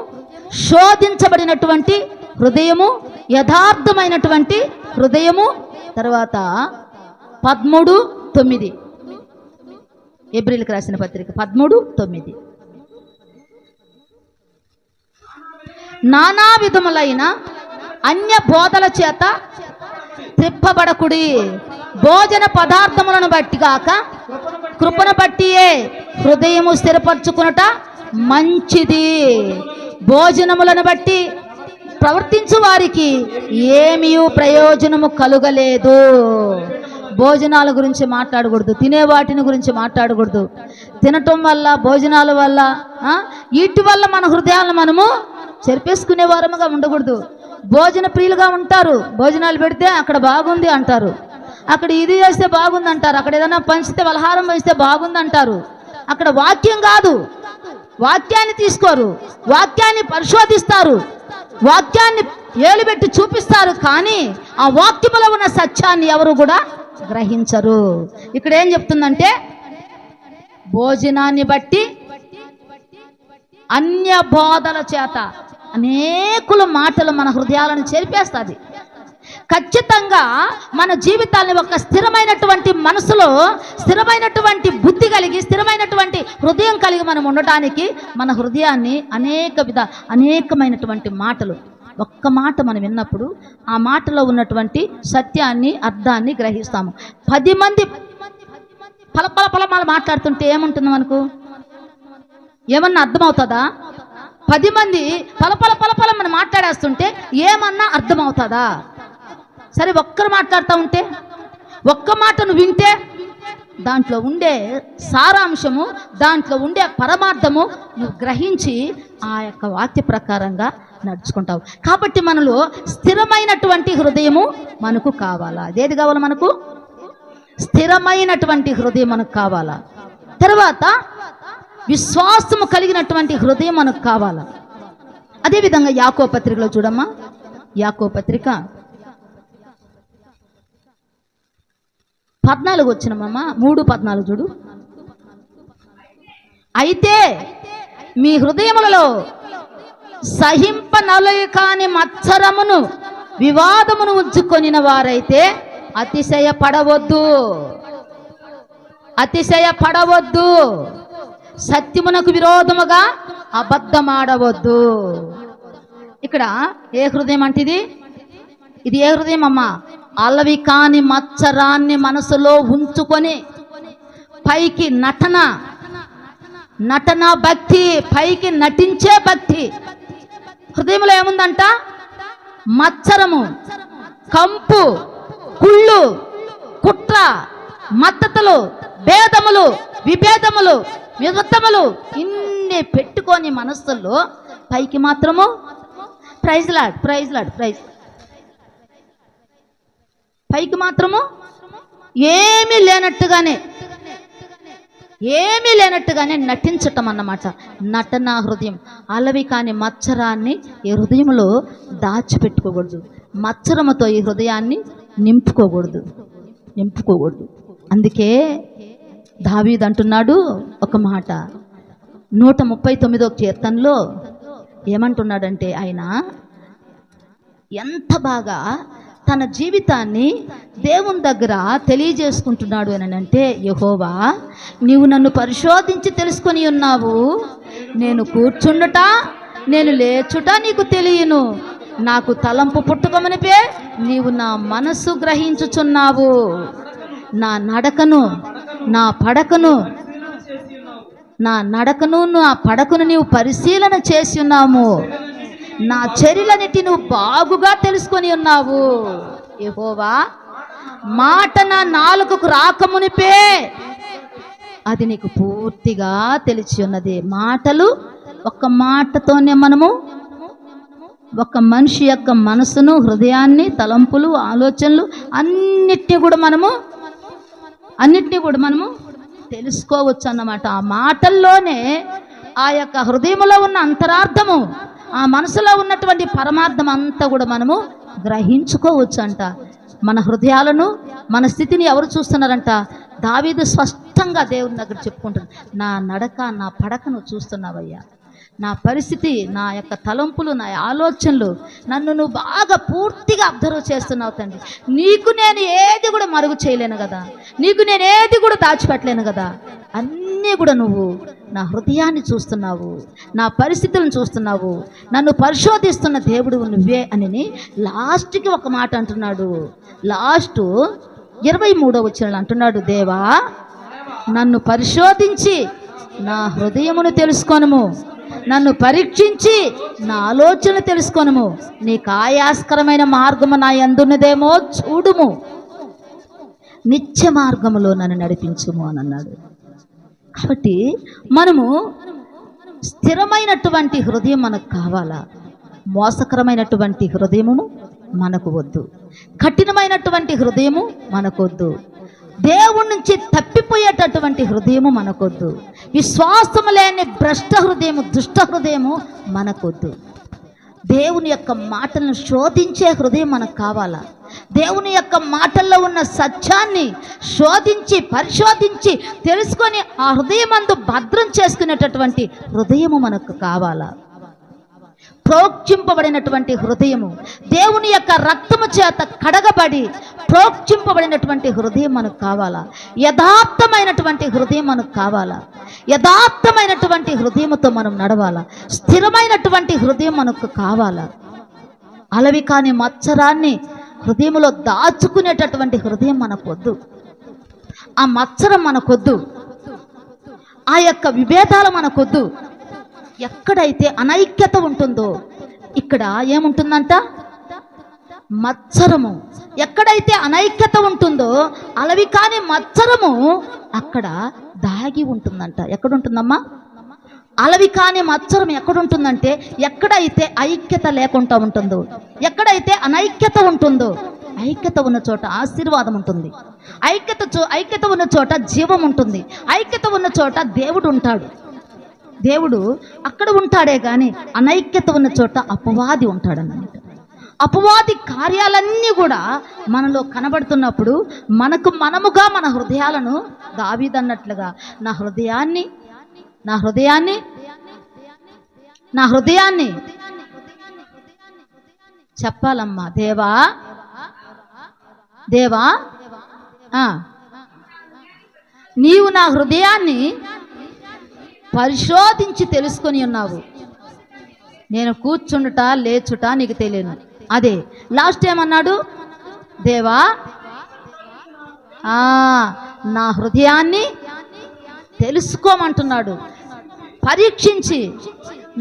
శోధించబడినటువంటి హృదయము, యథార్థమైనటువంటి హృదయము. తర్వాత 13:9 ఏప్రిల్కి రాసిన పత్రిక 13:9 నానా విధములైన అన్య బోధల చేత త్రిప్పబడకుడి, భోజన పదార్థములను బట్టి కాక కృపను బట్టియే హృదయము స్థిరపరచుకునుట మంచిది. భోజనములను బట్టి ప్రవర్తించు వారికి ఏమీ ప్రయోజనము కలుగలేదు. భోజనాల గురించి మాట్లాడకూడదు, తినే వాటిని గురించి మాట్లాడకూడదు. తినటం వల్ల, భోజనాల వల్ల, వీటి వల్ల మన హృదయాలను మనము చెరిపేసుకునే వారముగా ఉండకూడదు. భోజన ప్రియులుగా ఉంటారు. భోజనాలు పెడితే అక్కడ బాగుంది అంటారు, అక్కడ ఇది చేస్తే బాగుంది అంటారు, అక్కడ ఏదైనా పంచితే పలహారం పంచితే బాగుంది అంటారు. అక్కడ వాక్యం కాదు, వాక్యాన్ని తీసుకోరు, వాక్యాన్ని పరిశోధిస్తారు, వాక్యాన్ని ఏలుబెట్టి చూపిస్తారు, కానీ ఆ వాక్యములో ఉన్న సత్యాన్ని ఎవరు కూడా గ్రహించరు. ఇక్కడ ఏం చెప్తుందంటే, భోజనాన్ని బట్టి అన్య బోధల చేత అనేకుల మాటలు మన హృదయాలను చెరిపేస్తుంది. ఖచ్చితంగా మన జీవితాన్ని ఒక స్థిరమైనటువంటి మనసులో, స్థిరమైనటువంటి బుద్ధి కలిగి, స్థిరమైనటువంటి హృదయం కలిగి మనం ఉండటానికి మన హృదయాన్ని అనేకమైనటువంటి మాటలు, ఒక్క మాట మనం విన్నప్పుడు ఆ మాటలో ఉన్నటువంటి సత్యాన్ని, అర్థాన్ని గ్రహిస్తాము. 10 మంది పలపల మాట్లాడుతుంటే ఏముంటుంది మనకు? ఏమన్నా అర్థమవుతుందా? 10 మంది పలపల మనం మాట్లాడేస్తుంటే ఏమన్నా అర్థమవుతుందా? సరే, ఒక్కరు మాట్లాడుతూ ఉంటే, ఒక్క మాటను వింటే దాంట్లో ఉండే సారాంశము, దాంట్లో ఉండే పరమార్థము నువ్వు గ్రహించి ఆ యొక్క వాక్య ప్రకారంగా నడుచుకుంటావు. కాబట్టి మనలో స్థిరమైనటువంటి హృదయము మనకు కావాలా? అదేది కావాలా మనకు? స్థిరమైనటువంటి హృదయం మనకు కావాలా. తర్వాత విశ్వాసము కలిగినటువంటి హృదయం మనకు కావాలా. అదేవిధంగా యాకోబు పత్రికలో చూడమ్మా, యాకోబు పత్రిక 14 వచ్చినమ్మా, 3:14 చూడు. అయితే మీ హృదయములలో సహింపనలయ కాని మత్సరమును, వివాదమును ఉంచుకొనిన వారైతే అతిశయపడవద్దు, సత్యమునకు విరోధముగా అబద్ధమాడవద్దు. ఇక్కడ ఏ హృదయం అంటే ఇది ఏ హృదయం అమ్మా? అలవి కాని మత్సరాన్ని మనసులో ఉంచుకొని పైకి నటన భక్తి, పైకి నటించే భక్తి. హృదయంలో ఏముందంట? మత్సరము, కంపు, కుళ్ళు, కుట్ర, మత్తతలు, భేదములు, విభేదములు, వివత్తములు ఇన్ని పెట్టుకొని మనస్సుల్లో పైకి మాత్రము ప్రైజ్ లాడ్ పైకి మాత్రము ఏమీ లేనట్టుగానే నటించటం అన్నమాట. నటన హృదయం. అలవి కాని మత్సరాన్ని ఈ హృదయంలో దాచిపెట్టుకోకూడదు, మత్సరముతో ఈ హృదయాన్ని నింపుకోకూడదు. అందుకే దావీదు అంటున్నాడు ఒక మాట, 139వ కీర్తనలో ఏమంటున్నాడంటే, ఆయన ఎంత బాగా తన జీవితాన్ని దేవుని దగ్గర తెలియజేసుకుంటున్నాడు అని అంటే, యెహోవా నీవు నన్ను పరిశోధించి తెలుసుకొని ఉన్నావు, నేను కూర్చుండుట నేను లేచుట నీకు తెలియను, నాకు తలంపు పుట్టుకమునిపే నీవు నా మనసు గ్రహించుచున్నావు, నా నడకను నా పడకను నీవు పరిశీలన చేసి ఉన్నాము, నా చర్యలన్నిటి నువ్వు బాగుగా తెలుసుకొని ఉన్నావు. యెహోవా మాట నా నాలుకకు రాకమునిపే అది నీకు పూర్తిగా తెలిసి ఉన్నది. మాటలు, ఒక్క మాటతోనే మనము ఒక మనిషి యొక్క మనసును, హృదయాన్ని, తలంపులు, ఆలోచనలు అన్నిటినీ కూడా మనము తెలుసుకోవచ్చు అన్నమాట. ఆ మాటల్లోనే ఆ యొక్క హృదయంలో ఉన్న అంతరార్థము, ఆ మనసులో ఉన్నటువంటి పరమార్థం అంతా కూడా మనము గ్రహించుకోవచ్చు అంట. మన హృదయాలను, మన స్థితిని ఎవరు చూస్తున్నారంట? దావీదు స్పష్టంగా దేవుని దగ్గర చెప్పుకుంటాడు, నా నడక నా పడకను చూస్తున్నావయ్యా, నా పరిస్థితి, నా యొక్క తలంపులు, నా ఆలోచనలు నన్ను నువ్వు బాగా పూర్తిగా అబ్జర్వ్ చేస్తున్నావు తండ్రి. నీకు నేను ఏది కూడా మరుగు చేయలేను కదా, నీకు నేను ఏది కూడా దాచిపెట్టలేను కదా, అన్నీ కూడా నువ్వు నా హృదయాన్ని చూస్తున్నావు, నా పరిస్థితులను చూస్తున్నావు, నన్ను పరిశోధిస్తున్న దేవుడు నువ్వే అని లాస్ట్కి ఒక మాట అంటున్నాడు. లాస్ట్ 23వ వచనంలో అంటున్నాడు, దేవా నన్ను పరిశోధించి నా హృదయమును తెలుసుకొనుము, నన్ను పరీక్షించి నా ఆలోచన తెలుసుకొనుము, నీకు ఆయాస్కరమైన మార్గము నా యందున్నదేమో చూడుము, నిత్య మార్గములో నన్ను నడిపించుము అని అన్నాడు. కాబట్టి మనము స్థిరమైనటువంటి హృదయం మనకు కావాలా? మోసకరమైనటువంటి హృదయము మనకు వద్దు. కఠినమైనటువంటి హృదయము మనకొద్దు. దేవుడి నుంచి తప్పిపోయేటటువంటి హృదయము మనకొద్దు. విశ్వాసము లేని భ్రష్ట హృదయము, దుష్ట హృదయము మనకొద్దు. దేవుని యొక్క మాటలను శోధించే హృదయం మనకు కావాలా? దేవుని యొక్క మాటల్లో ఉన్న సత్యాన్ని శోధించి పరిశోధించి తెలుసుకొని ఆ హృదయమందు భద్రం చేసుకునేటటువంటి హృదయము మనకు కావాలా? ప్రోక్షింపబడినటువంటి హృదయము, దేవుని యొక్క రక్తము చేత కడగబడి ప్రోక్షింపబడినటువంటి హృదయం మనకు కావాలా? యథార్థమైనటువంటి హృదయం మనకు కావాలా? యథార్థమైనటువంటి హృదయముతో మనం నడవాలా? స్థిరమైనటువంటి హృదయం మనకు కావాలా? అలవి కాని మత్సరాన్ని హృదయంలో దాచుకునేటటువంటి హృదయం మనకొద్దు. ఆ మత్సరం మనకొద్దు. ఆ యొక్క విభేదాలు మనకొద్దు. ఎక్కడైతే అనైక్యత ఉంటుందో ఇక్కడ ఏముంటుందంట? మత్సరము. ఎక్కడైతే అనైక్యత ఉంటుందో అలవి కాని మత్సరము అక్కడ దాగి ఉంటుందంట. ఎక్కడుంటుందమ్మా? అలవి కాని మత్సరం ఎక్కడుంటుందంటే ఎక్కడైతే ఐక్యత లేకుండా ఉంటుందో, ఎక్కడైతే అనైక్యత ఉంటుందో, ఐక్యత ఉన్న చోట ఆశీర్వాదం ఉంటుంది. ఐక్యత ఉన్న చోట జీవం ఉంటుంది. ఐక్యత ఉన్న చోట దేవుడు ఉంటాడు. దేవుడు అక్కడ ఉంటాడే కానీ అనైక్యత ఉన్న చోట అపవాది ఉంటాడన్నమాట. అపవాది కార్యాలన్నీ కూడా మనలో కనబడుతున్నప్పుడు మనముగా మన హృదయాలను దావీదన్నట్లుగా నా హృదయాన్ని చెప్పాలమ్మా. దేవా నీవు నా హృదయాన్ని పరిశోధించి తెలుసుకొని ఉన్నావు. నేను కూర్చుండుట లేచుట నీకు తెలియను. అదే లాస్ట్ ఏమన్నాడు? దేవా నా హృదయాన్ని తెలుసుకోమంటున్నాడు. పరీక్షించి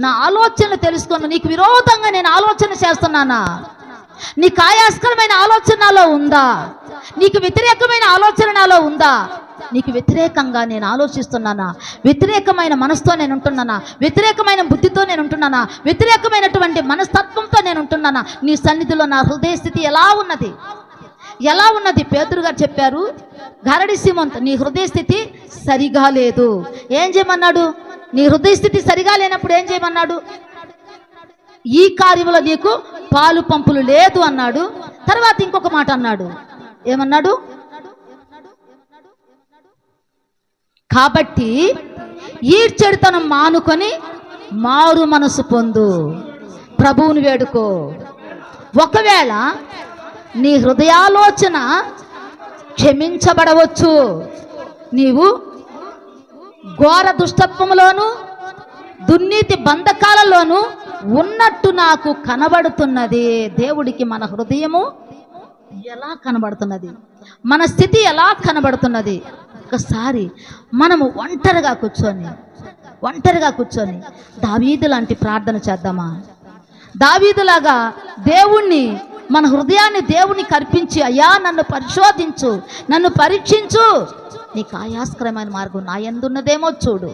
నా ఆలోచనలు తెలుసుకొని, నీకు విరోధంగా నేను ఆలోచన చేస్తున్నానా? నీకు ఆయాస్కరమైన ఆలోచన నాలో ఉందా? నీకు వ్యతిరేకమైన ఆలోచన నాలో ఉందా? నీకు వ్యతిరేకంగా నేను ఆలోచిస్తున్నానా? వ్యతిరేకమైన మనసుతో నేను ఉంటున్నానా? వ్యతిరేకమైన బుద్ధితో నేను ఉంటున్నానా? వ్యతిరేకమైనటువంటి మనస్తత్వంతో నేను ఉంటున్నానా? నీ సన్నిధిలో నా హృదయ స్థితి ఎలా ఉన్నది? పేతురు గారు చెప్పారు, గరడి సీమోన్, నీ హృదయ స్థితి సరిగా లేదు. ఏం చేయమన్నాడు? నీ హృదయ స్థితి సరిగా లేనప్పుడు ఏం చేయమన్నాడు? ఈ కార్యంలో నీకు పాలు పంపులు లేదు అన్నాడు. తర్వాత ఇంకొక మాట అన్నాడు. ఏమన్నాడు? కాబట్టి ఈ చెడుతనం మానుకొని మారు మనసు పొందు, ప్రభువుని వేడుకో. ఒకవేళ నీ హృదయాలోచన క్షమించబడవచ్చు. నీవు ఘోర దుష్టత్వములోను దుర్నీతి బంధకాలలోను ఉన్నట్టు నాకు కనబడుతున్నది. దేవుడికి మన హృదయము ఎలా కనబడుతున్నది? మన స్థితి ఎలా కనబడుతున్నది? ఒకసారి మనము ఒంటరిగా కూర్చొని దావీదు లాంటి ప్రార్థన చేద్దామా? దావీదులాగా దేవుణ్ణి, మన హృదయాన్ని దేవునికి అర్పించి, అయ్యా నన్ను పరిశోధించు, నన్ను పరీక్షించు, నీకు ఆయాస్కరమైన మార్గం నా యందున్నదేమో చూడు,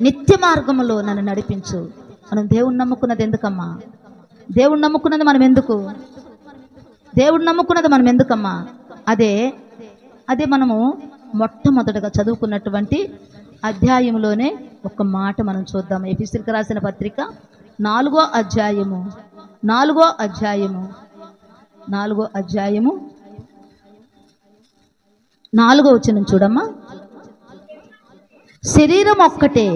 నిత్య మార్గములో నన్ను నడిపించు. మనం దేవుణ్ణి నమ్ముకున్నది ఎందుకమ్మా? దేవుణ్ణి నమ్ముకున్నది మనం ఎందుకమ్మా? అదే మనము మొట్టమొదటగా చదువుకున్నటువంటి అధ్యాయంలోనే ఒక మాట మనం చూద్దాం. ఎఫెసీయులకు రాసిన పత్రిక 4వ అధ్యాయము 4వ వచనం చూడమ్మా. శరీరం ఒక్కటే,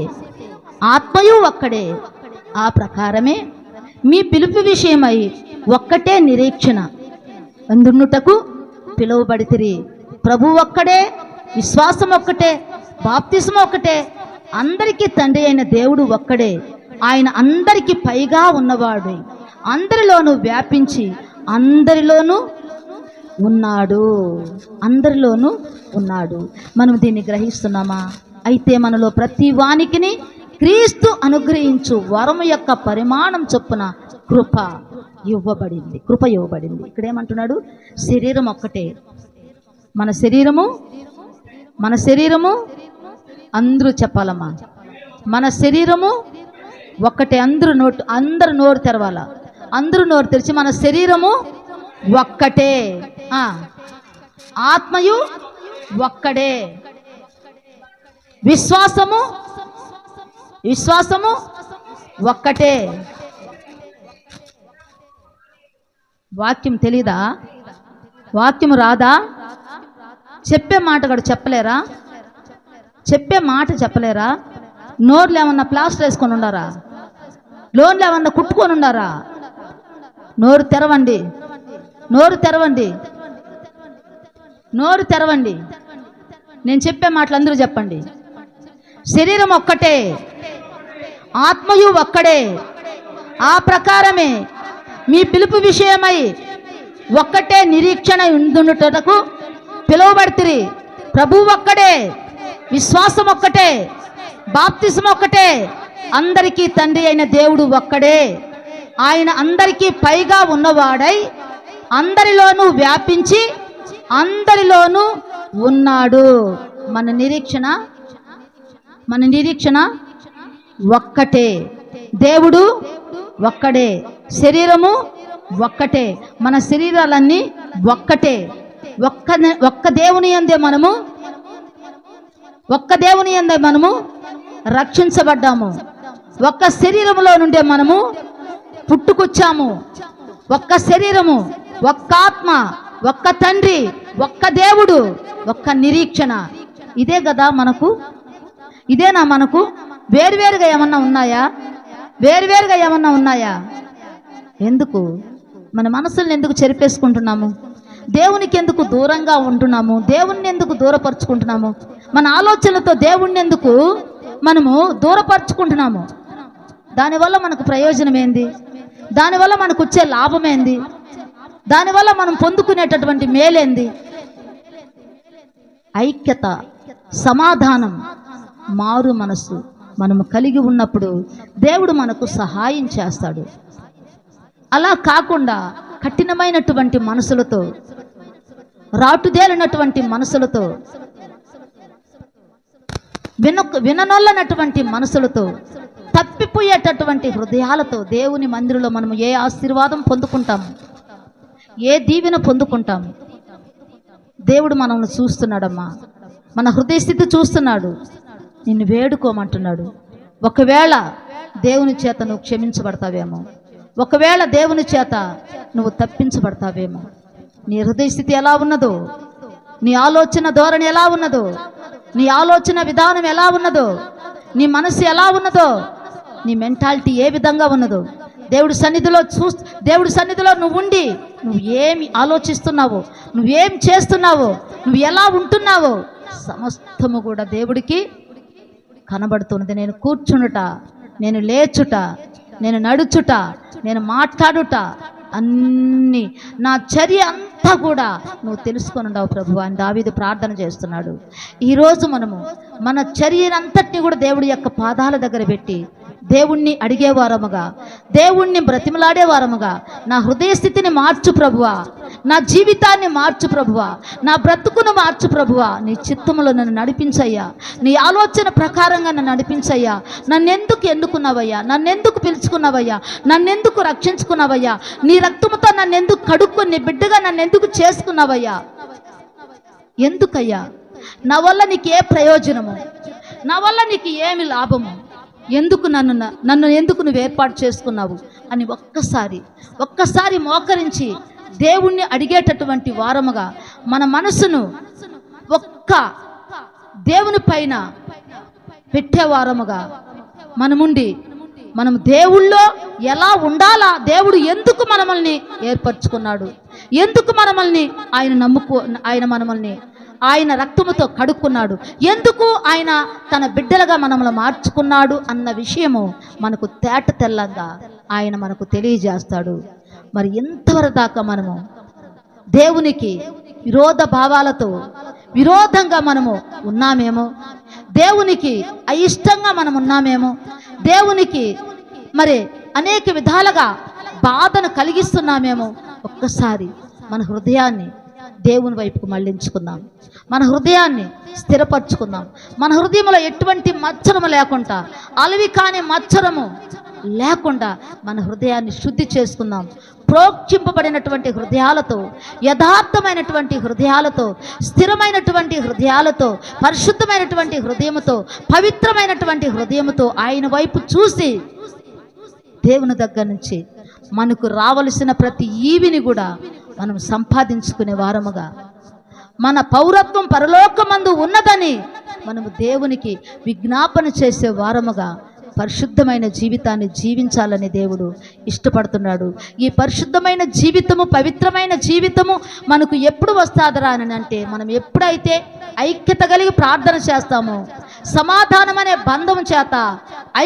ఆత్మయు ఒక్కడే, ఆ ప్రకారమే మీ పిలుపు విషయమై ఒక్కటే నిరీక్షణ అందున్నటకు పిలువబడితిరి. ప్రభు ఒక్కడే, విశ్వాసం ఒక్కటే, బాప్తిస్మం ఒక్కటే, అందరికీ తండ్రి అయిన దేవుడు ఒక్కడే. ఆయన అందరికీ పైగా ఉన్నవాడు, అందరిలోనూ వ్యాపించి అందరిలోనూ ఉన్నాడు. మనం దీన్ని గ్రహిస్తున్నామా? అయితే మనలో ప్రతి వానికిని క్రీస్తు అనుగ్రహించు వరము యొక్క పరిమాణం చొప్పున కృప ఇవ్వబడింది. ఇక్కడ ఏమంటున్నాడు? శరీరం ఒక్కటే, మన శరీరము అందరూ చెప్పాలమ్మా, మన శరీరము ఒక్కటే. అందరూ నోరు తెరవాల. అందరూ నోరు తెరిచి మన శరీరము ఒక్కటే, ఆత్మయు ఒక్కడే, విశ్వాసము ఒక్కటే. వాక్యం తెలీదా? వాక్యం రాదా? చెప్పే మాట కూడా చెప్పలేరా? చెప్పే మాట చెప్పలేరా? నోర్లు ఏమన్నా ప్లాస్టర్ వేసుకొని ఉండారా? లోన్లు ఏమన్నా కుట్టుకొని ఉండారా? నోరు తెరవండి, నోరు తెరవండి, నోరు తెరవండి. నేను చెప్పే మాటలు అందరూ చెప్పండి. శరీరం ఒక్కటే, ఆత్మయు ఒక్కడే. ఆ ప్రకారమే మీ పిలుపు విషయమై ఒక్కటే నిరీక్షణ ఉండుటకు పిలువబడితిరి. ప్రభువు ఒక్కడే, విశ్వాసం ఒక్కటే, బాప్తిసం ఒక్కటే, అందరికీ తండ్రి అయిన దేవుడు ఒక్కడే. ఆయన అందరికీ పైగా ఉన్నవాడై అందరిలోనూ వ్యాపించి అందరిలోనూ ఉన్నాడు. మన నిరీక్షణ ఒక్కటే, దేవుడు ఒక్కడే, శరీరము ఒక్కటే, మన శరీరాలన్నీ ఒక్కటే. ఒక్క దేవుని యందే మనము రక్షించబడ్డాము. ఒక్క శరీరములో నుండే మనము పుట్టుకొచ్చాము. ఒక్క శరీరము, ఒక్క ఆత్మ, ఒక్క తండ్రి, ఒక్క దేవుడు, ఒక్క నిరీక్షణ. ఇదే కదా మనకు. ఇదేనా మనకు? వేరువేరుగా ఏమన్నా ఉన్నాయా? ఎందుకు మన మనసుల్ని ఎందుకు చెరిపేసుకుంటున్నాము? దేవునికి ఎందుకు దూరంగా ఉంటున్నాము? దేవుణ్ణి ఎందుకు దూరపరుచుకుంటున్నాము? మన ఆలోచనలతో దేవుణ్ణి ఎందుకు మనము దూరపరుచుకుంటున్నాము? దానివల్ల మనకు ప్రయోజనం ఏంది? దానివల్ల మనకు వచ్చే లాభం ఏంది? దానివల్ల మనం పొందుకునేటటువంటి మేలేంది? ఐక్యత, సమాధానం, మారు మనసు మనము కలిగి ఉన్నప్పుడు దేవుడు మనకు సహాయం చేస్తాడు. అలా కాకుండా కఠినమైనటువంటి మనసులతో, రాటుదేలినటువంటి మనసులతో, విననొల్లనటువంటి మనసులతో, తప్పిపోయేటటువంటి హృదయాలతో దేవుని మందిరంలో మనము ఏ ఆశీర్వాదం పొందుకుంటాము? ఏ దీవెన పొందుకుంటాము? దేవుడు మనల్ని చూస్తున్నాడమ్మా, మన హృదయ స్థితి చూస్తున్నాడు, నిన్ను వేడుకోమంటున్నాడు. ఒకవేళ దేవుని చేత నువ్వు క్షమించబడతావేమో, ఒకవేళ దేవుని చేత నువ్వు తప్పించబడతావేమో. నీ హృదయ స్థితి ఎలా ఉన్నదో, నీ ఆలోచన ధోరణి ఎలా ఉన్నదో, నీ ఆలోచన విధానం ఎలా ఉన్నదో, నీ మనసు ఎలా ఉన్నదో, నీ మెంటాలిటీ ఏ విధంగా ఉన్నదో, దేవుడి సన్నిధిలో నువ్వు ఉండి నువ్వు ఏమి ఆలోచిస్తున్నావో, నువ్వేం చేస్తున్నావో, నువ్వు ఎలా ఉంటున్నావో సమస్తము కూడా దేవుడికి కనబడుతున్నది. నేను కూర్చునుట, నేను లేచుట, నేను నడుచుట, నేను మాట్లాడుట, అన్నీ నా చర్య అంతా కూడా నువ్వు తెలుసుకొని ఉండవు ప్రభు అని దావీదు ప్రార్థన చేస్తున్నాడు. ఈరోజు మనము మన చర్యనంతటినీ కూడా దేవుడి యొక్క పాదాల దగ్గర పెట్టి దేవుణ్ణి అడిగేవారముగా, దేవుణ్ణి బ్రతిమలాడేవారముగా, నా హృదయ స్థితిని మార్చు ప్రభువా, నా జీవితాన్ని మార్చు ప్రభువా, నా బ్రతుకును మార్చు ప్రభువా, నీ చిత్తములో నన్ను నడిపించయ్యా, నీ ఆలోచన ప్రకారంగా నన్ను నడిపించయ్యా, నన్నెందుకు ఎన్నుకున్నావయ్యా, నన్నెందుకు పిలుచుకున్నావయ్యా, నన్నెందుకు రక్షించుకున్నావయ్యా, నీ రక్తముతో నన్నెందుకు కడుక్కొని నీ బిడ్డగా నన్నెందుకు చేసుకున్నావయ్యా, ఎందుకయ్యా, నా వల్ల నీకు ఏ ప్రయోజనము, నా వల్ల నీకు ఏమి లాభము, ఎందుకు నన్ను ఎందుకు నువ్వు ఏర్పాటు చేసుకున్నావు అని ఒక్కసారి మోకరించి దేవుణ్ణి అడిగేటటువంటి వారముగా మన మనసును ఒక్క దేవుని పైన పెట్టేవారముగా మనముండి, మనం దేవుళ్ళో ఎలా ఉండాలా, దేవుడు ఎందుకు మనల్ని ఏర్పరచుకున్నాడు, ఎందుకు ఆయన మనల్ని ఆయన రక్తముతో కడుక్కున్నాడు, ఎందుకు ఆయన తన బిడ్డలుగా మనల్ని మార్చుకున్నాడు అన్న విషయము మనకు తేట తెల్లంగా ఆయన మనకు తెలియజేస్తాడు. మరి ఎంతవరకు దాకా మనము దేవునికి విరోధ భావాలతో విరోధంగా మనము ఉన్నామేమో, దేవునికి అయిష్టంగా మనం ఉన్నామేమో, దేవునికి మరి అనేక విధాలుగా బాధను కలిగిస్తున్నామేమో, ఒక్కసారి మన హృదయాన్ని దేవుని వైపుకు మళ్ళించుకుందాం. మన హృదయాన్ని స్థిరపరచుకుందాం. మన హృదయంలో ఎటువంటి మచ్చరము లేకుండా, అలవి కాని మచ్చరము లేకుండా మన హృదయాన్ని శుద్ధి చేసుకుందాం. ప్రోక్షింపబడినటువంటి హృదయాలతో, యథార్థమైనటువంటి హృదయాలతో, స్థిరమైనటువంటి హృదయాలతో, పరిశుద్ధమైనటువంటి హృదయముతో, పవిత్రమైనటువంటి హృదయముతో ఆయన వైపు చూసి దేవుని దగ్గర నుంచి మనకు రావలసిన ప్రతి ఈవిని కూడా మనం సంపాదించుకునే వారముగా, మన పౌరత్వం పరలోకమందు ఉన్నదని మనము దేవునికి విజ్ఞాపన చేసే వారముగా పరిశుద్ధమైన జీవితాన్ని జీవించాలని దేవుడు ఇష్టపడుతున్నాడు. ఈ పరిశుద్ధమైన జీవితము, పవిత్రమైన జీవితము మనకు ఎప్పుడు వస్తాదరా అని అంటే, మనం ఎప్పుడైతే ఐక్యత కలిగి ప్రార్థన చేస్తామో, సమాధానం అనే బంధం చేత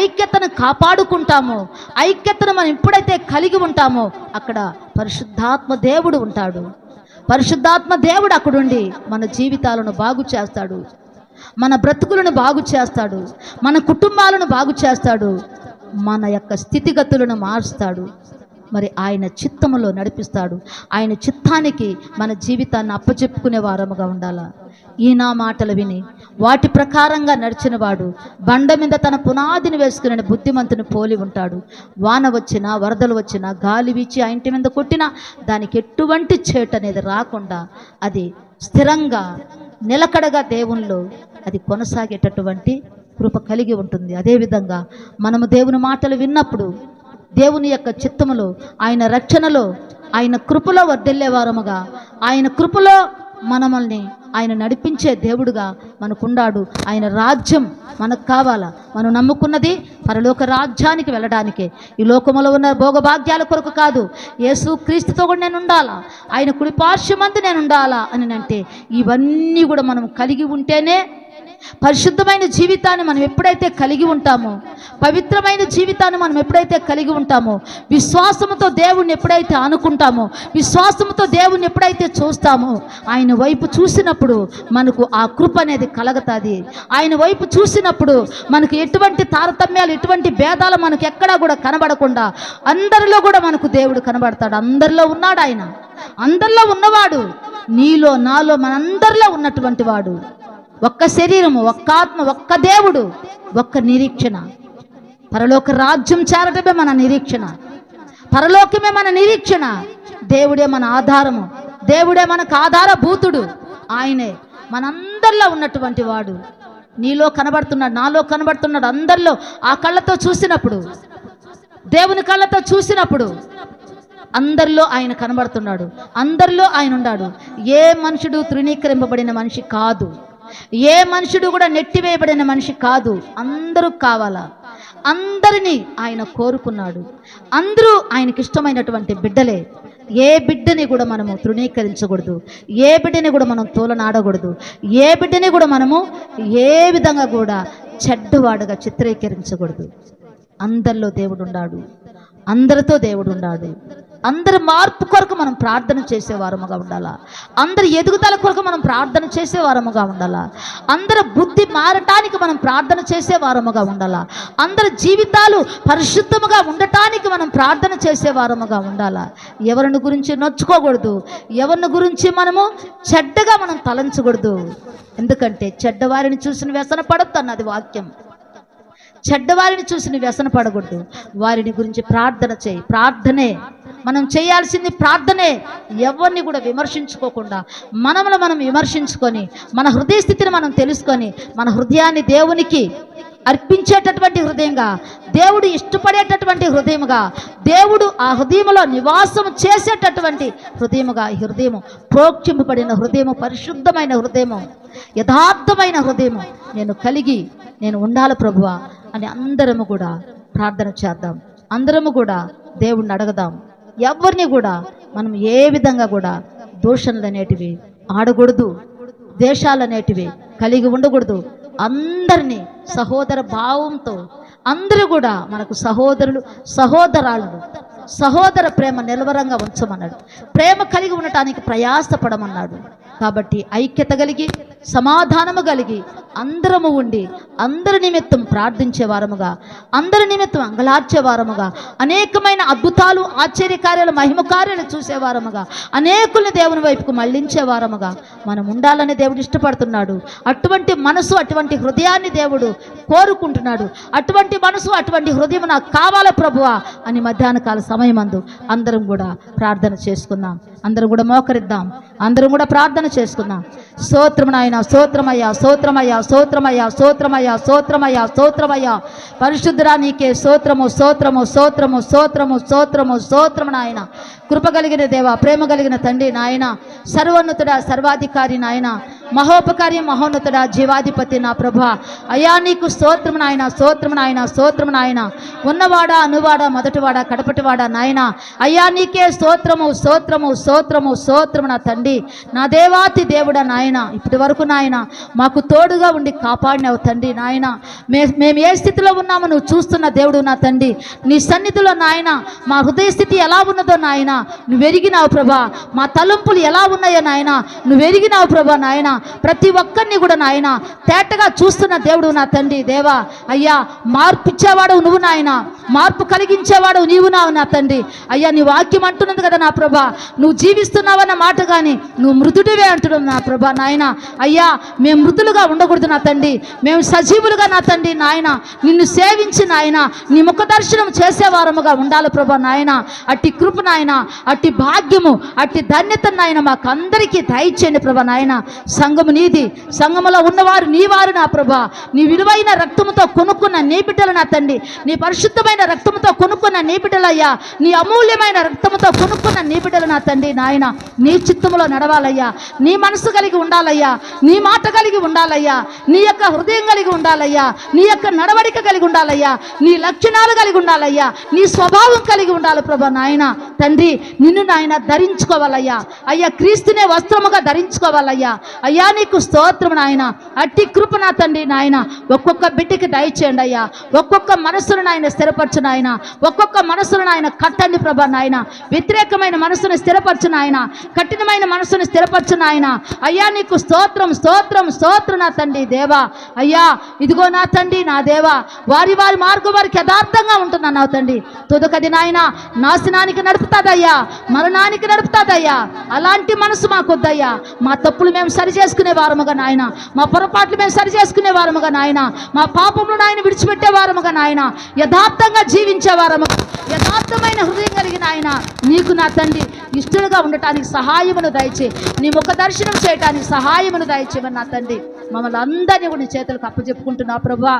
ఐక్యతను కాపాడుకుంటామో, ఐక్యతను మనం ఎప్పుడైతే కలిగి ఉంటామో అక్కడ పరిశుద్ధాత్మ దేవుడు ఉంటాడు. పరిశుద్ధాత్మ దేవుడు అక్కడుండి మన జీవితాలను బాగు చేస్తాడు, మన బ్రతుకులను బాగు చేస్తాడు, మన కుటుంబాలను బాగు చేస్తాడు, మన యొక్క స్థితిగతులను మారుస్తాడు. మరి ఆయన చిత్తములో నడిపిస్తాడు. ఆయన చిత్తానికి మన జీవితాన్ని అప్పచెప్పుకునే వారముగా ఉండాలా. ఈ నా మాటలు విని వాటి ప్రకారంగా నడిచిన వాడు బండ మీద తన పునాదిని వేసుకునే బుద్ధిమంతుని పోలి ఉంటాడు. వాన వచ్చినా, వరదలు వచ్చినా, గాలి వీచి ఆ ఇంటి మీద కొట్టినా దానికి ఎటువంటి చేటు అనేది రాకుండా అది స్థిరంగా నిలకడగా దేవునిలో అది కొనసాగేటటువంటి కృప కలిగి ఉంటుంది. అదేవిధంగా మనము దేవుని మాటలు విన్నప్పుడు దేవుని యొక్క చిత్తములో, ఆయన రక్షణలో, ఆయన కృపలో వర్ధిల్లే వారముగా, ఆయన కృపలో మనల్ని ఆయన నడిపించే దేవుడుగా మనకుండాడు. ఆయన రాజ్యం మనకు కావాలా? మనం నమ్ముకున్నది పరలోక రాజ్యానికి వెళ్ళడానికే. ఈ లోకములో ఉన్న భోగభాగ్యాల కొరకు కాదు. యేసు క్రీస్తుతో కూడా నేను ఉండాలా, ఆయన కుడి పార్శ్వమందు నేను ఉండాలా అని అంటే ఇవన్నీ కూడా మనం కలిగి ఉంటేనే, పరిశుద్ధమైన జీవితాన్ని మనం ఎప్పుడైతే కలిగి ఉంటామో, పవిత్రమైన జీవితాన్ని మనం ఎప్పుడైతే కలిగి ఉంటామో, విశ్వాసముతో దేవుణ్ణి ఎప్పుడైతే అనుకుంటామో, విశ్వాసముతో దేవుణ్ణి ఎప్పుడైతే చూస్తామో, ఆయన వైపు చూసినప్పుడు మనకు ఆ కృప అనేది కలగతాది. ఆయన వైపు చూసినప్పుడు మనకు ఎటువంటి తారతమ్యాలు, ఎటువంటి భేదాలు మనకు ఎక్కడా కూడా కనబడకుండా అందరిలో కూడా మనకు దేవుడు కనబడతాడు. అందరిలో ఉన్నాడు ఆయన, అందరిలో ఉన్నవాడు, నీలో నాలో మనందరిలో ఉన్నటువంటి వాడు. ఒక్క శరీరము, ఒక్క ఆత్మ, ఒక్క దేవుడు, ఒక్క నిరీక్షణ. పరలోక రాజ్యం చేరటమే మన నిరీక్షణ, పరలోకమే మన నిరీక్షణ. దేవుడే మన ఆధారము, దేవుడే మనకు ఆధారభూతుడు. ఆయనే మనందరిలో ఉన్నటువంటి వాడు. నీలో కనబడుతున్నాడు, నాలో కనబడుతున్నాడు, అందరిలో. ఆ కళ్ళతో చూసినప్పుడు, దేవుని కళ్ళతో చూసినప్పుడు అందరిలో ఆయన కనబడుతున్నాడు, అందరిలో ఆయన ఉన్నాడు. ఏ మనుషుడు తృణీకరింపబడిన మనిషి కాదు, ఏ మనుషుడు కూడా నెట్టివేయబడిన మనిషి కాదు. అందరూ కావాలా, అందరినీ ఆయన కోరుకున్నాడు. అందరూ ఆయనకి ఇష్టమైనటువంటి బిడ్డలే. ఏ బిడ్డని కూడా మనము తృణీకరించకూడదు, ఏ బిడ్డని కూడా మనం తోలనాడకూడదు, ఏ బిడ్డని కూడా మనము ఏ విధంగా కూడా చెడ్డవాడుగా చిత్రీకరించకూడదు. అందరిలో దేవుడు ఉన్నాడు, అందరితో దేవుడు ఉన్నాడు. అందరి మార్పు కొరకు మనం ప్రార్థన చేసేవారముగా ఉండాలా, అందరి ఎదుగుదల కొరకు మనం ప్రార్థన చేసేవారముగా ఉండాలా, అందరి బుద్ధి మారటానికి మనం ప్రార్థన చేసేవారముగా ఉండాలా, అందరి జీవితాలు పరిశుద్ధముగా ఉండటానికి మనం ప్రార్థన చేసేవారముగా ఉండాలా. ఎవరిని గురించి నొచ్చుకోకూడదు, ఎవరిని గురించి మనము చెడ్డగా మనం తలంచకూడదు. ఎందుకంటే చెడ్డవారిని చూసిన వ్యసన పడొద్దు అన్నది వాక్యం. చెడ్డవారిని చూసి వ్యసన పడకూడదు, వారిని గురించి ప్రార్థన చేయి. ప్రార్థనే మనం చేయాల్సింది, ప్రార్థనే. ఎవరిని కూడా విమర్శించుకోకుండా మనమును మనం విమర్శించుకొని, మన హృదయ స్థితిని మనం తెలుసుకొని, మన హృదయాన్ని దేవునికి అర్పించేటటువంటి హృదయంగా, దేవుడు ఇష్టపడేటటువంటి హృదయముగా, దేవుడు ఆ హృదయములో నివాసం చేసేటటువంటి హృదయముగా, ఈ హృదయము ప్రోక్షింపబడిన హృదయము, పరిశుద్ధమైన హృదయము, యథార్థమైన హృదయము నేను కలిగి నేను ఉండాలి ప్రభువా అని అందరము కూడా ప్రార్థన చేద్దాం. అందరము కూడా దేవుణ్ణి అడగదాం. ఎవరిని కూడా మనం ఏ విధంగా కూడా దూషణలు అనేటివి ఆడకూడదు, దేశాలు అనేటివి కలిగి ఉండకూడదు. అందరినీ సహోదర భావంతో, అందరూ కూడా మనకు సహోదరులు, సహోదరాలు, సహోదర ప్రేమ నిలవరంగా ఉంచమన్నాడు. ప్రేమ కలిగి ఉండటానికి ప్రయాసపడమన్నాడు. కాబట్టి ఐక్యత కలిగి సమాధానము కలిగి అందరము ఉండి అందరి నిమిత్తం ప్రార్థించే వారముగా, అందరి నిమిత్తం అంగలార్చే వారముగా, అనేకమైన అద్భుతాలు, ఆశ్చర్యకార్యాలు, మహిమ కార్యాలు చూసేవారముగా, అనేకుల్ని దేవుని వైపుకు మళ్లించే వారముగా మనం ఉండాలని దేవుడు ఇష్టపడుతున్నాడు. అటువంటి మనసు, అటువంటి హృదయాన్ని దేవుడు కోరుకుంటున్నాడు. అటువంటి మనసు, అటువంటి హృదయం నాకు కావాలి ప్రభువా అని మధ్యాహ్న కాల సమయమందు అందరం కూడా ప్రార్థన చేసుకుందాం. అందరం కూడా మోకరిద్దాం. అందరం కూడా ప్రార్థన చేసుకుందాం. స్తోత్రము నాయన, స్తోత్రమయ్యా, స్తోత్రమయ్యా, స్తోత్రమయ్యా, స్తోత్రమయ్యా, స్తోత్రమయ్యా, స్తోత్రమయ్యా. పరిశుద్ధుడా నీకే స్తోత్రము, స్తోత్రము, స్తోత్రము, స్తోత్రము, స్తోత్రము, స్తోత్రము నాయన. కృప కలిగిన దేవ, ప్రేమ కలిగిన తండ్రి నాయన, సర్వోన్నతుడా, సర్వాధికారి నాయన, మహోపకారి, మహోన్నతుడా, జీవాధిపతి నా ప్రభ, అయ్యా నీకు స్తోత్రము నాయన, స్తోత్రము నాయన, స్తోత్రము నాయన. ఉన్నవాడా, అనువాడా, మొదటివాడా, కడపటివాడా నాయన, అయ్యా నీకే స్తోత్రము, స్తోత్రము, స్తోత్రము, స్తోత్రము నా తండ్రి, నా దేవాతి దేవుడా నాయన. ఇప్పటి వరకు నాయన మాకు తోడుగా ఉండి కాపాడినావు తండ్రి నాయన. మేము ఏ స్థితిలో ఉన్నామో నువ్వు చూస్తున్న దేవుడు నా తండ్రి. నీ సన్నిధిలో నాయన మా హృదయ స్థితి ఎలా ఉన్నదో నాయన నువ్వు ఎరిగినావు ప్రభా. మా తలంపులు ఎలా ఉన్నాయో నాయన నువ్వు ఎరిగినావు ప్రభా నాయన. ప్రతి ఒక్కరిని కూడా నాయన తేటగా చూస్తున్న దేవుడు నా తండ్రి దేవా. అయ్యా మార్పు ఇచ్చేవాడు నువ్వు నాయన, మార్పు కలిగించేవాడు నీవు నా తండ్రి. అయ్యా నీ వాక్యం అంటున్నది కదా నా ప్రభా, నువ్వు జీవిస్తున్నావన్న మాట కానీ నువ్వు మృతుడివే అంటున్నావు నా ప్రభా నాయన. అయ్యా మేము మృతులుగా ఉండకూడదు నా తండ్రి, మేము సజీవులుగా నా తండ్రి నాయన నిన్ను సేవించి నాయన నీ ముఖ దర్శనం చేసేవారముగా ఉండాలి ప్రభా నాయన. అట్టి కృప నాయన, అట్టి భాగ్యము, అట్టి ధన్యత నాయన మాకు అందరికీ దయచేయండి ప్రభా నాయన. సంఘము నీది, సంఘములో ఉన్నవారు నీ వారు నా ప్రభా. నీ విలువైన రక్తముతో కొనుక్కున్న నీ బిడ్డలు నా తండ్రి, నీ పరిశుద్ధమైన రక్తముతో కొనుక్కున్న నీ బిడ్డలయ్యా, నీ అమూల్యమైన రక్తముతో కొనుక్కున్న నీ బిడ్డలు నా తండ్రి నాయన. నీ చిత్తములో నడవాలయ్యా, నీ మనసు కలిగి ఉండాలయ్యా, నీ మాట కలిగి ఉండాలయ్యా, నీ యొక్క హృదయం కలిగి ఉండాలయ్యా, నీ యొక్క నడవడిక కలిగి ఉండాలయ్యా, నీ లక్షణాలు కలిగి ఉండాలయ్యా, నీ స్వభావం కలిగి ఉండాలి ప్రభా నాయన. తండ్రి నిన్ను నాయన ధరించుకోవాలయ్యా, అయ్యా క్రీస్తునే వస్త్రముగా ధరించుకోవాలయ్యా. అయ్యా నీకు స్తోత్రం నాయన. అట్టి కృప నా తండ్రి నాయన ఒక్కొక్క బిడ్డకి దయచేయండి అయ్యా. ఒక్కొక్క మనసును నాయన స్థిరపరచు నాయన, ఒక్కొక్క మనసును నాయన కట్టండి ప్రభా నాయన. వ్యతిరేకమైన మనసును స్థిరపరచు నాయన, కఠినమైన మనసును స్థిరపరచు నాయన. అయ్యా నీకు స్తోత్రం, స్తోత్రం, స్తోత్రం నా తండ్రి దేవా. అయ్యా ఇదిగో నా తండ్రి నా దేవా, వారి వారి మార్గం వారికి యథార్థంగా ఉంటున్నా నా తండ్రి. తుదకది నాయన నాశనానికి నడుపుతాదయ్యా, మరణానికి నడుపుతాదయ్యా. అలాంటి మనసు మాకొద్దయ్యా. మా తప్పులు మేము సరి చేసుకునే వారముగా నాయన, మా పొరపాట్లు మేము సరి చేసుకునే వారముగా నాయన, మా పాపములు నాయన విడిచిపెట్టే వారముగా నాయన, యథార్థంగా జీవించే వారముగా, యథార్థమైన హృదయం కలిగిన ఆయన నీకు నా తండ్రి ఇష్టలుగా ఉండటానికి సహాయమును దయచే, నీ ముఖ దర్శనం చేయటానికి సహాయమును దయచేయమని నా తండ్రి మమ్మల్ని అందరినీ కూడా నీ చేతులకు అప్పచెప్పుకుంటున్నా ప్రభా.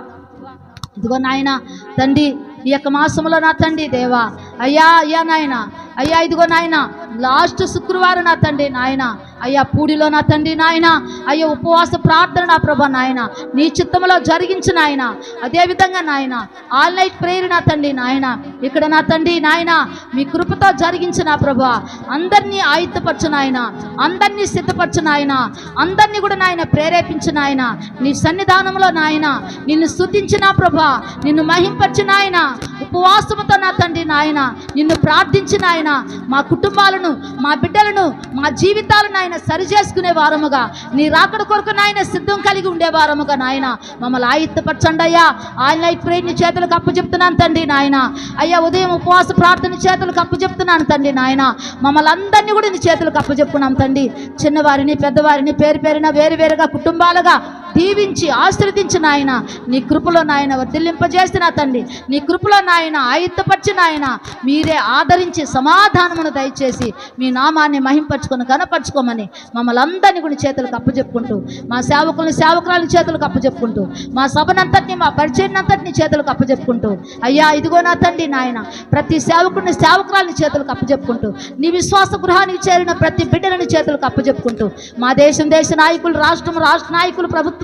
ఇదిగో నాయన తండ్రి ఈ యొక్క మాసంలో నా తండ్రి దేవా, అయ్యా అయ్యా నాయన, అయ్యా ఇదిగో నాయన లాస్ట్ శుక్రవారం నా తండ్రి నాయన, అయ్యా పూడిలో నా తండ్రి నాయన, అయ్యా ఉపవాస ప్రార్థన నా ప్రభా నాయన నీ చిత్తంలో జరిగించిన ఆయన. అదేవిధంగా నాయన ఆల్ నైట్ ప్రేయర్ నా తండ్రి నాయన ఇక్కడ నా తండ్రి నాయన మీ కృపతో జరిగించిన ప్రభా. అందరినీ ఆయుత్తపరచు నాయన, అందరినీ సిద్ధపరచు నాయన, అందరినీ కూడా నాయన ప్రేరేపించిన ఆయన. నీ సన్నిధానంలో నాయన నిన్ను స్తుతించిన ప్రభా, నిన్ను మహింపరచిన ఆయన, ఉపవాసముతో నా తండ్రి నాయన నిన్ను ప్రార్థించిన ఆయన, మా కుటుంబాలను, మా బిడ్డలను, మా జీవితాలను ఆయన సరి చేసుకునే వారముగా, నీ రాకడ కొరకు నాయన సిద్ధం కలిగి ఉండే వారముగా నాయన మమ్మల్ని ఆయుత్తపరచండి అయ్యా. ఆల్ నైట్ ప్రేయర్ నీ చేతులకు అప్పచెప్తున్నాను తండ్రి నాయన. అయ్యా ఉదయం ఉపవాస ప్రార్థన చేతులకు అప్పచెప్తున్నాను తండ్రి నాయన. మమ్మల్ని అందరినీ కూడా నీ చేతులకు అప్పచెప్పుకున్నాం తండ్రి. చిన్నవారిని పెద్దవారిని పేరు పేరున వేరువేరుగా కుటుంబాలుగా దీవించి ఆశీర్వదించిన ఆయన నీ కృపలో నాయన వర్ధిల్లింపజేసిన తండ్రి, నీ కృపలో నాయన ఆయుత్తపరిచిన ఆయన మీరే ఆదరించి సమాధానమును దయచేసి మీ నామాన్ని మహింపరచుకొని కనపరచుకోమని మమ్మల్ని అందరినీ కూడా చేతులకు అప్పచెప్పుకుంటూ, మా సేవకుల్ని సేవకురాలని చేతులకు అప్పచెప్పుకుంటూ, మా సభనంతటిని మా పరిచయనంతటిని చేతులకు అప్పచెప్పుకుంటూ, అయ్యా ఇదిగో నా తండ్రి నాయన ప్రతి సేవకుడిని సేవకురాలని చేతులకు అప్పచెప్పుకుంటూ, నీ విశ్వాస గృహానికి చేరిన ప్రతి బిడ్డలని చేతులకు అప్పచెప్పుకుంటూ, మా దేశ నాయకులు, రాష్ట్ర నాయకులు, ప్రభుత్వం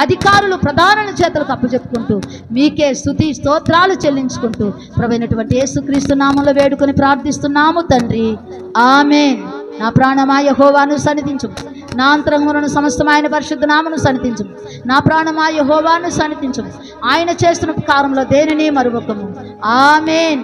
అధికారులు, ప్రధానుల చేతులకు అప్పచెప్పుకుంటూ మీకే స్తుతి స్తోత్రాలు చెల్లించుకుంటూ ప్రభువైనటువంటి యేసుక్రీస్తు నామములో వేడుకొని ప్రార్థిస్తున్నాము తండ్రి, ఆమేన్. నా ప్రాణమా యెహోవాను సన్నిధించు, నా అంతరంగములను సమస్తమైన పరిశుద్ధ నామమును సన్నిధించు. నా ప్రాణమా యెహోవాను సన్నిధించు, ఆయన చేస్తున్న ఉపకారంలో దేనిని మరువకము. ఆమేన్.